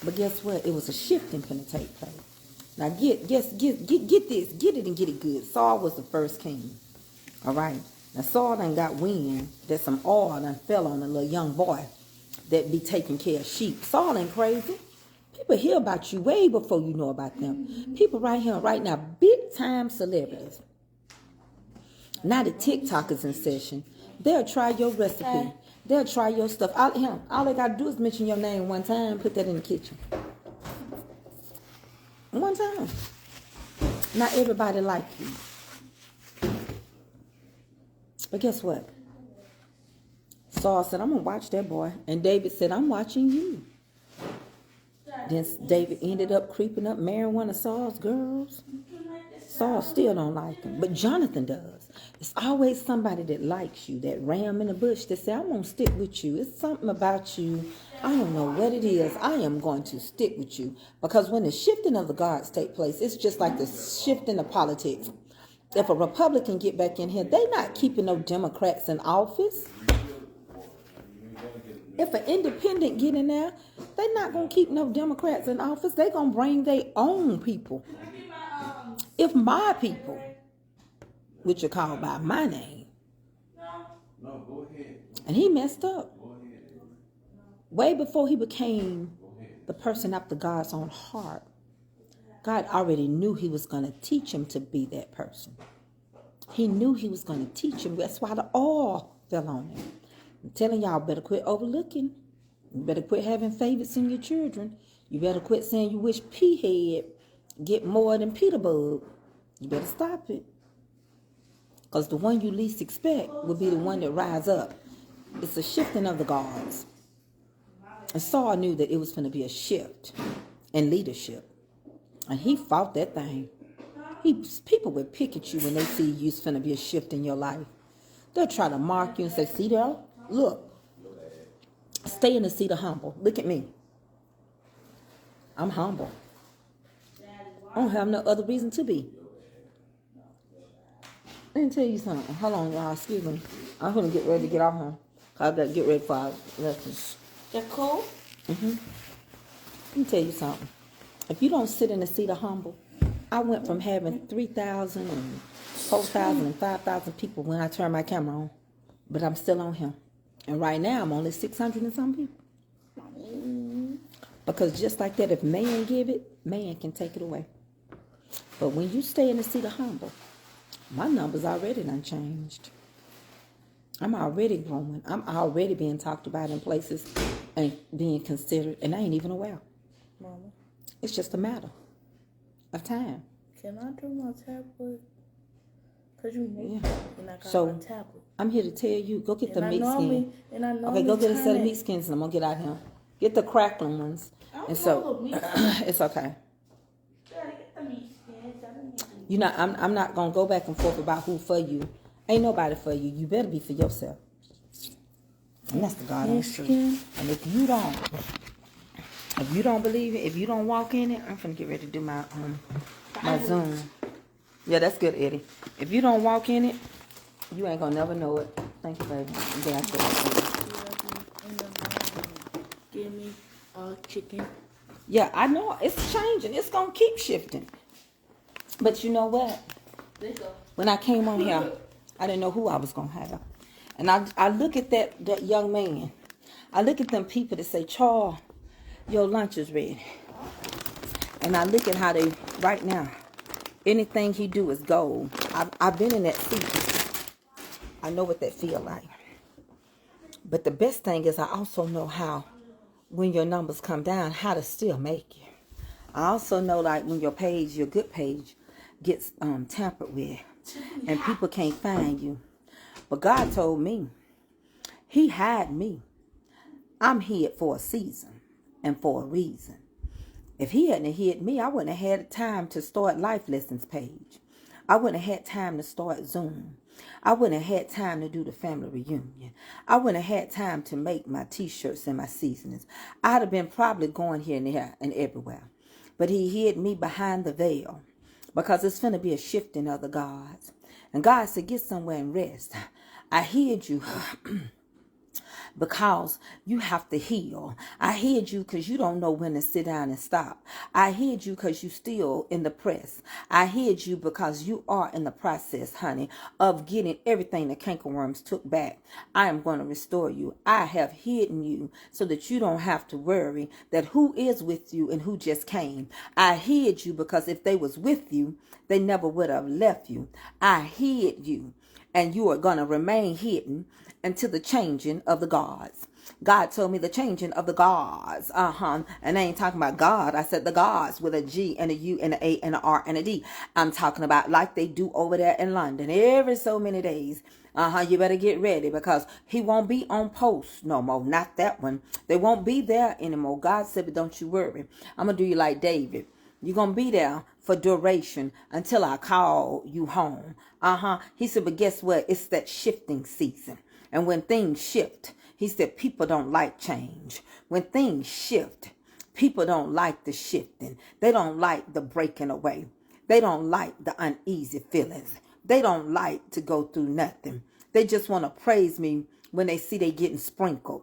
But guess what? It was a shifting finna take place. Now get this. Get it and get it good. Saul was the first king. All right. Now Saul done got wind that some oil done fell on a little young boy that be taking care of sheep. Saul ain't crazy. People hear about you way before you know about them. People right here, right now, big time celebrities. Now the TikTok is in session. They'll try your recipe. They'll try your stuff. All they got to do is mention your name one time, put that in the kitchen. time. Not everybody like you. But guess what? Saul said, I'm going to watch that boy. And David said, I'm watching you. Then David ended up creeping up, marrying one of Saul's girls. Saul still don't like him, but Jonathan does. It's always somebody that likes you, that ram in the bush, that say, I'm going to stick with you. It's something about you. I don't know what it is. I am going to stick with you. Because when the shifting of the guards take place, it's just like the shifting of politics. If a Republican get back in here, they not keeping no Democrats in office. If an independent get in there, they not going to keep no Democrats in office. They going to bring their own people. If my people, which are called by my name, No, go ahead. and he messed up. Go ahead. Way before he became the person after God's own heart, God already knew he was going to teach him to be that person. He knew he was going to teach him. That's why the oil fell on him. I'm telling y'all, better quit overlooking. You better quit having favorites in your children. You better quit saying you wish P head get more than Peter Bug. You better stop it. Because the one you least expect will be the one that rise up. It's a shifting of the guards. And Saul knew that it was going to be a shift in leadership. And he fought that thing. People will pick at you when they see you's going to be a shift in your life. They'll try to mark you and say, see there? Look. Stay in the seat of humble. Look at me. I'm humble. I don't have no other reason to be. Let me tell you something. Hold on, y'all. Excuse me. I'm going to get ready to get off here. I got to get ready for our lessons. That cool? Mm-hmm. Let me tell you something. If you don't sit in the seat of humble, I went from having 3,000 and 4,000 and 5,000 people when I turned my camera on. But I'm still on here. And right now, I'm only 600 and some people. Because just like that, if man give it, man can take it away. But when you stay in the seat of humble, my numbers already done changed. I'm already growing. I'm already being talked about in places and being considered, and I ain't even aware. Mama, It's just a matter of time. can I do my tablet? Because you make Yeah. it and I got So, my tablet. I'm here to tell you, go get the And I meat normally, skin. and I normally Okay, go get a set turn of it- meat skins and I'm going to get out here. Get the crackling ones. I don't And know so, the meat it's okay. Daddy, get the meat skins. I don't need them. You know, I'm not going to go back and forth about who for you. Ain't nobody for you. You better be for yourself. And that's the God honest truth. And if you don't believe it, if you don't walk in it, I'm finna get ready to do my Zoom. Yeah, that's good, Eddie. If you don't walk in it, you ain't gonna never know it. Thank you, baby. And then I said, Give me chicken. yeah, I know it's changing. It's gonna keep shifting. But you know what? There you go. When I came on here, I didn't know who I was gonna have. And I look at that young man. I look at them people that say, Charles, your lunch is ready. And I look at how they, right now, anything he do is gold. I've been in that seat. I know what that feel like. But the best thing is I also know how, when your numbers come down, how to still make it. I also know, like, when your page, your good page, gets tampered with and people can't find you. But God told me, he had me. I'm hid for a season and for a reason. If he hadn't hid me, I wouldn't have had time to start Life Lessons page. I wouldn't have had time to start Zoom. I wouldn't have had time to do the family reunion. I wouldn't have had time to make my t-shirts and my seasonings. I'd have been probably going here and there and everywhere. But he hid me behind the veil because it's finna be a shifting of the gods. And God said, get somewhere and rest. I hid you because you have to heal. I hid you because you don't know when to sit down and stop. I hid you because you still in the press. I hid you because you are in the process, honey, of getting everything the cankerworms took back. I am going to restore you. I have hidden you so that you don't have to worry that who is with you and who just came. I hid you because if they was with you, they never would have left you. I hid you. and you are going to remain hidden until the changing of the gods. God told me the changing of the gods. And I ain't talking about God. I said the gods with a G and a U and an A and an R and a D. I'm talking about like they do over there in London every so many days. You better get ready because he won't be on post no more. Not that one. They won't be there anymore. God said, but don't you worry. I'm going to do you like David. You're going to be there for duration until I call you home. He said, but guess what? It's that shifting season. And when things shift, he said, people don't like change. When things shift, people don't like the shifting. They don't like the breaking away. They don't like the uneasy feelings. They don't like to go through nothing. They just want to praise me when they see they getting sprinkled.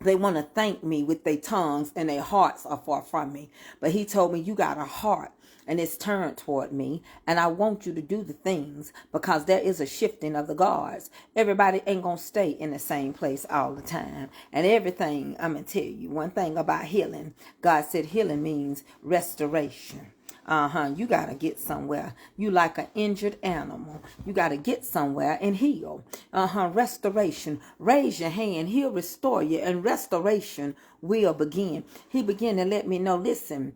They want to thank me with their tongues and their hearts are far from me. But he told me, you got a heart and it's turned toward me. And I want you to do the things because there is a shifting of the guards. Everybody ain't going to stay in the same place all the time. And everything, I'm going to tell you one thing about healing. God said healing means restoration. You got to get somewhere. You like an injured animal. You got to get somewhere and heal. Restoration. Raise your hand. He'll restore you and restoration will begin. He began to let me know, listen,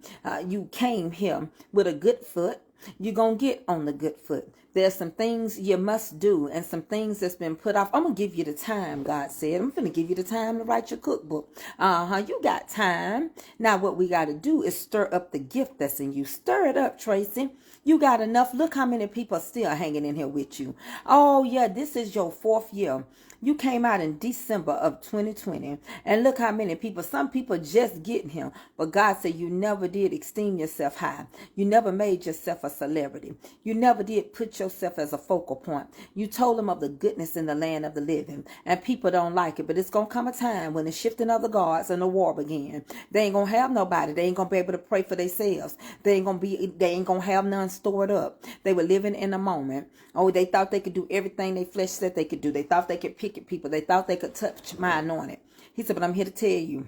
you came here with a good foot. You're going to get on the good foot. There's some things you must do and some things that's been put off. I'm going to give you the time, God said. I'm going to give you the time to write your cookbook. You got time. Now what we got to do is stir up the gift that's in you. Stir it up, Tracy. You got enough. Look how many people are still hanging in here with you. Oh, yeah, this is your 4th year. You came out in December of 2020. And look how many people, some people just getting him. But God said you never did esteem yourself high. You never made yourself a celebrity. You never did put yourself as a focal point. You told them of the goodness in the land of the living. And people don't like it. But it's going to come a time when the shifting of the guards and the war begin. They ain't going to have nobody. They ain't going to be able to pray for themselves. They ain't going to have none stored up. They were living in a moment. Oh, they thought they could do everything their flesh said they could do. They thought they could pick at people. They thought they could touch my anointed. He said, but I'm here to tell you,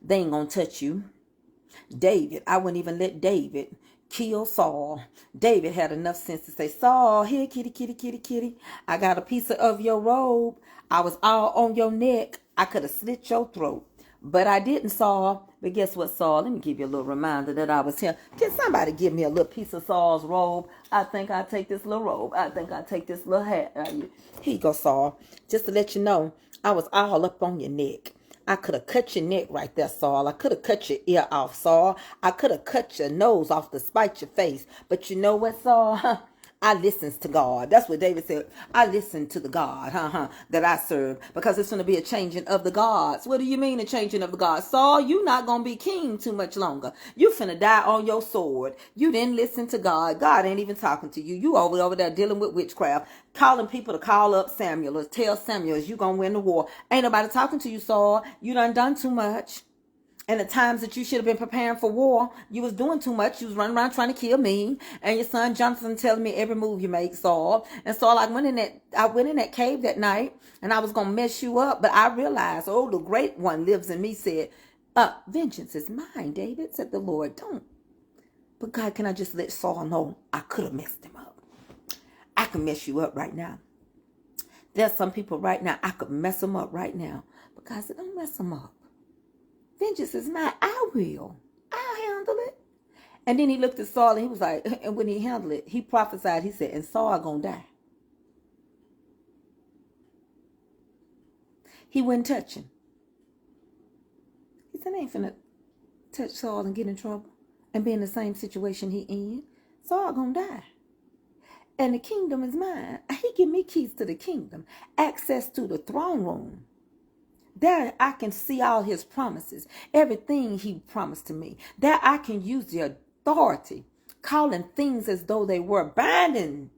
they ain't going to touch you. David, I wouldn't even let David kill Saul. David had enough sense to say, Saul, here, kitty, kitty, kitty, kitty. I got a piece of your robe. I was all on your neck. I could have slit your throat. But I didn't, Saul. But guess what, Saul? Let me give you a little reminder that I was here. Can somebody give me a little piece of Saul's robe? I think I'll take this little robe. I think I'll take this little hat. Here you go, Saul. Just to let you know, I was all up on your neck. I could have cut your neck right there, Saul. I could have cut your ear off, Saul. I could have cut your nose off to spite your face. But you know what, Saul? I listens to God. That's what David said. I listen to the God that I serve because it's going to be a changing of the gods. What do you mean a changing of the gods? Saul, you not going to be king too much longer. You finna die on your sword. You didn't listen to God. God ain't even talking to you. You over there dealing with witchcraft, calling people to call up Samuel or tell Samuel you going to win the war. Ain't nobody talking to you, Saul. You done too much. And the times that you should have been preparing for war, you was doing too much. You was running around trying to kill me. And your son Jonathan telling me every move you make, Saul. And Saul, I went in that cave that night and I was going to mess you up. But I realized, oh, the great one lives in me, said, vengeance is mine, David, said the Lord. Don't. But God, can I just let Saul know I could have messed him up? I can mess you up right now. There's some people right now, I could mess them up right now. But God said, don't mess them up. Vengeance is mine. I will. I'll handle it. And then he looked at Saul and he was like, and when he handled it, he prophesied, he said, and Saul gonna die. He wouldn't touch him. He said, I ain't finna touch Saul and get in trouble and be in the same situation he in. Saul gonna die. And the kingdom is mine. He give me keys to the kingdom, access to the throne room. There I can see all his promises, everything he promised to me. There I can use the authority, calling things as though they were, binding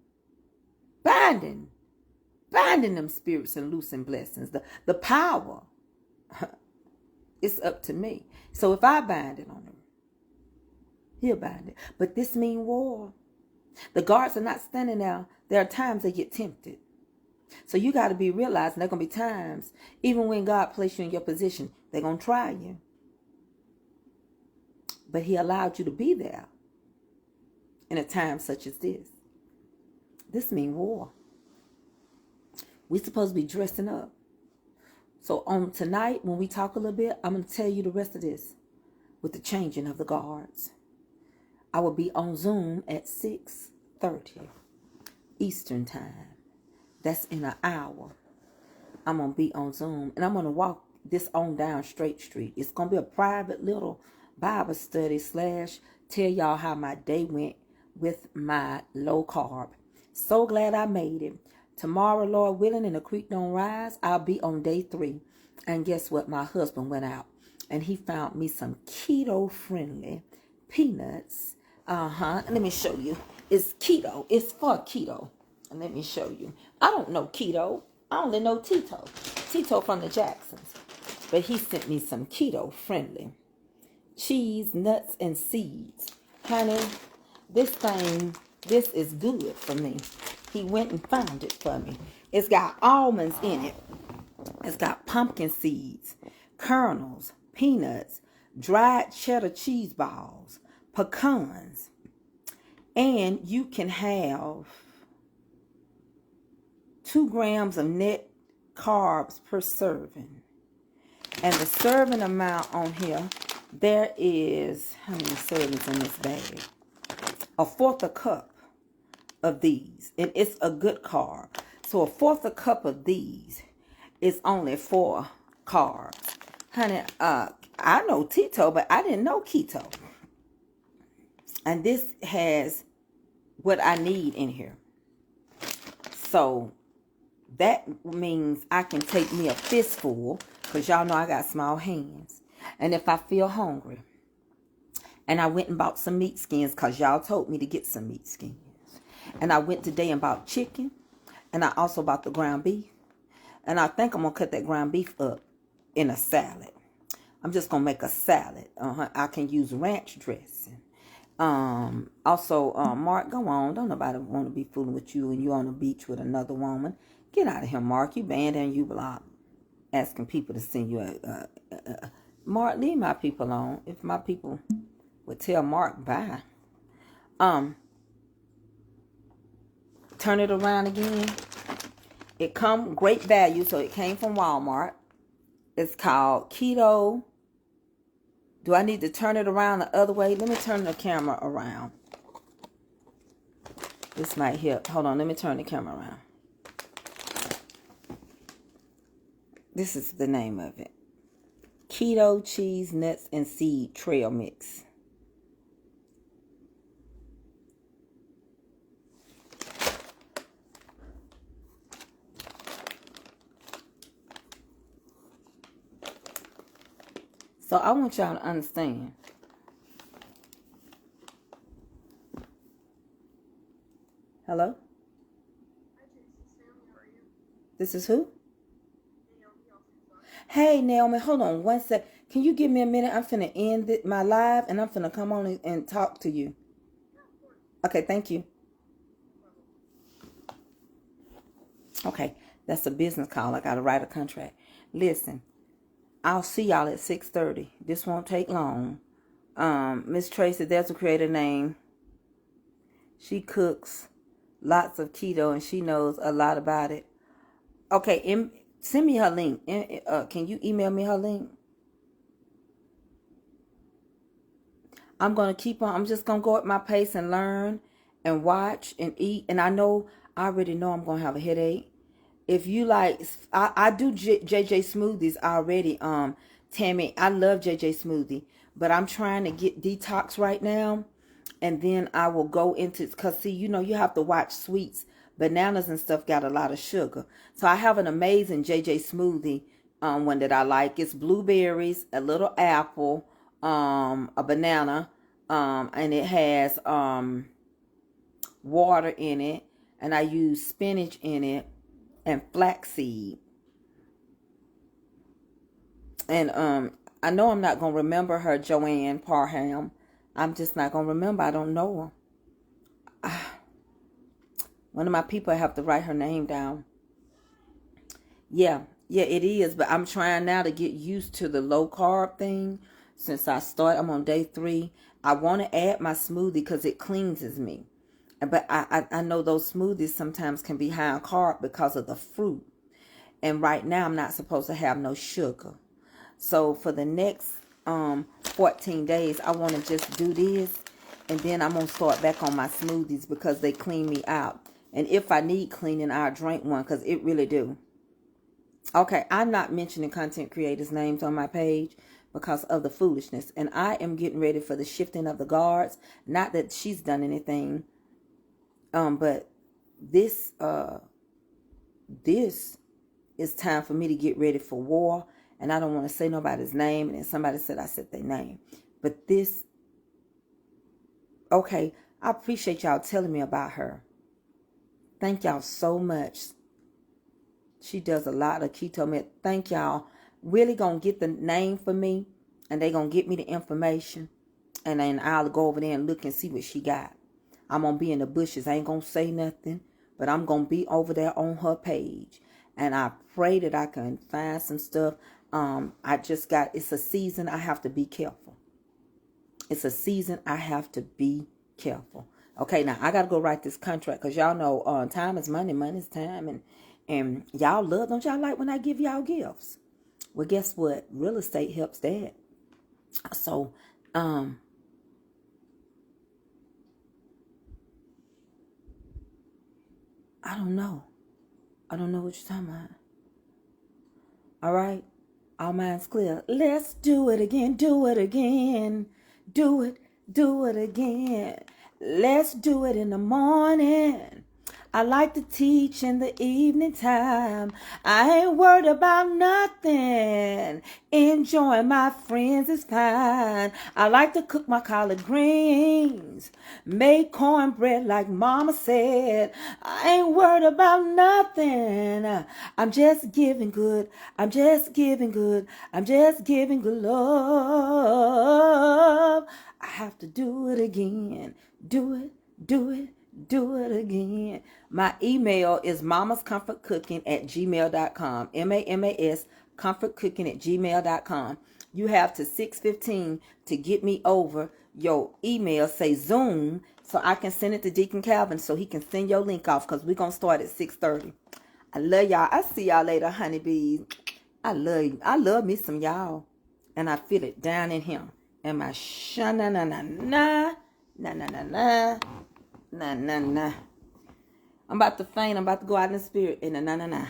them spirits and loosing blessings. The power, it's up to me. So if I bind it on him, he'll bind it. But this mean war. The guards are not standing there. There are times they get tempted. So you got to be realizing there are going to be times, even when God placed you in your position, they're going to try you. But he allowed you to be there in a time such as this. This means war. We supposed to be dressing up. So on tonight, when we talk a little bit, I'm going to tell you the rest of this with the changing of the guards. I will be on Zoom at 6:30 Eastern time. That's in an hour. I'm going to be on Zoom, and I'm going to walk this on down Straight Street. It's going to be a private little Bible study / tell y'all how my day went with my low carb. So glad I made it. Tomorrow, Lord willing, and the creek don't rise, I'll be on day 3. And guess what? My husband went out and he found me some keto-friendly peanuts. Let me show you. It's keto. It's for keto. And let me show you. I don't know keto. I only know Tito. Tito from the Jacksons. But he sent me some keto-friendly cheese, nuts, and seeds. Honey, this is good for me. He went and found it for me. It's got almonds in it. It's got pumpkin seeds, kernels, peanuts, dried cheddar cheese balls, pecans. And you can have 2 grams of net carbs per serving. And the serving amount on here, there is, how many servings in this bag? 1/4 a cup of these. And it's a good carb. So 1/4 a cup of these is only 4 carbs. Honey, I know Tito, but I didn't know keto. And this has what I need in here. So that means I can take me a fistful, because y'all know I got small hands. And if I feel hungry, and I went and bought some meat skins, because y'all told me to get some meat skins. And I went today and bought chicken, and I also bought the ground beef. And I think I'm going to cut that ground beef up in a salad. I'm just going to make a salad. I can use ranch dressing. Also, Mark, go on. Don't nobody want to be fooling with you and you on the beach with another woman. Get out of here, Mark. You banned and you blocked. Asking people to send you Mark, leave my people alone. If my people would tell Mark bye. Turn it around again. It come great value, so it came from Walmart. It's called Keto. Do I need to turn it around the other way? Let me turn the camera around. This might help. Hold on, let me turn the camera around. This is the name of it. Keto cheese, nuts, and seed trail mix. So I want y'all to understand. Hello? This is who? Hey, Naomi, hold on one sec. Can you give me a minute? I'm finna end my live and I'm finna come on and talk to you. Okay, thank you. Okay, that's a business call. I gotta write a contract. Listen. I'll see y'all at 6:30. This won't take long. Miss Tracy, there's a creator name. She cooks lots of keto and she knows a lot about it. Okay, send me her link. Can you email me her link? I'm going to keep on. I'm just going to go at my pace and learn and watch and eat. And I already know I'm going to have a headache. If you like, I do JJ smoothies already. Tammy, I love JJ smoothie, but I'm trying to get detox right now, and then I will go into, cause see, you have to watch sweets. Bananas and stuff got a lot of sugar, so I have an amazing JJ smoothie one that I like. It's blueberries, a little apple, a banana, and it has water in it, and I use spinach in it. And flaxseed. And I know I'm not going to remember her, Joanne Parham. I'm just not going to remember. I don't know her. One of my people have to write her name down. Yeah, it is. But I'm trying now to get used to the low carb thing. Since I'm on day 3. I want to add my smoothie because it cleanses me. But I know those smoothies sometimes can be high in carb because of the fruit. And right now, I'm not supposed to have no sugar. So for the next 14 days, I want to just do this. And then I'm going to start back on my smoothies because they clean me out. And if I need cleaning, I'll drink one because it really do. Okay, I'm not mentioning content creators' names on my page because of the foolishness. And I am getting ready for the shifting of the guards. Not that she's done anything. But this is time for me to get ready for war. And I don't want to say nobody's name. And then somebody said I said their name. But this, okay, I appreciate y'all telling me about her. Thank y'all so much. She does a lot of keto med. Thank y'all. Really gonna get the name for me. And they gonna get me the information. And then I'll go over there and look and see what she got. I'm gonna be in the bushes. I ain't gonna say nothing. But I'm gonna be over there on her page. And I pray that I can find some stuff. It's a season I have to be careful. It's a season I have to be careful. Okay, now I got to go write this contract because y'all know time is money, money is time. And y'all love, don't y'all like when I give y'all gifts? Well, guess what? Real estate helps that. So, I don't know. I don't know what you're talking about. All right. All minds clear. Let's do it again. Do it again. Do it again. Let's do it in the morning. I like to teach in the evening time. I ain't worried about nothing. Enjoying my friends is fine. I like to cook my collard greens. Make cornbread like mama said. I ain't worried about nothing. I'm just giving good. I'm just giving good. I'm just giving good love. I have to do it again. Do it again. My email is mamascomfortcooking@gmail.com. MAMAS comfortcooking@gmail.com. You have to 6:15 to get me over your email. Say Zoom so I can send it to Deacon Calvin so he can send your link off because we're going to start at 6:30. I love y'all. I see y'all later, honeybees. I love you. I love me some y'all. And I feel it down in him. And my sha-na-na-na-na. Na-na-na-na. Nah. I'm about to faint. I'm about to go out in the spirit. And nah.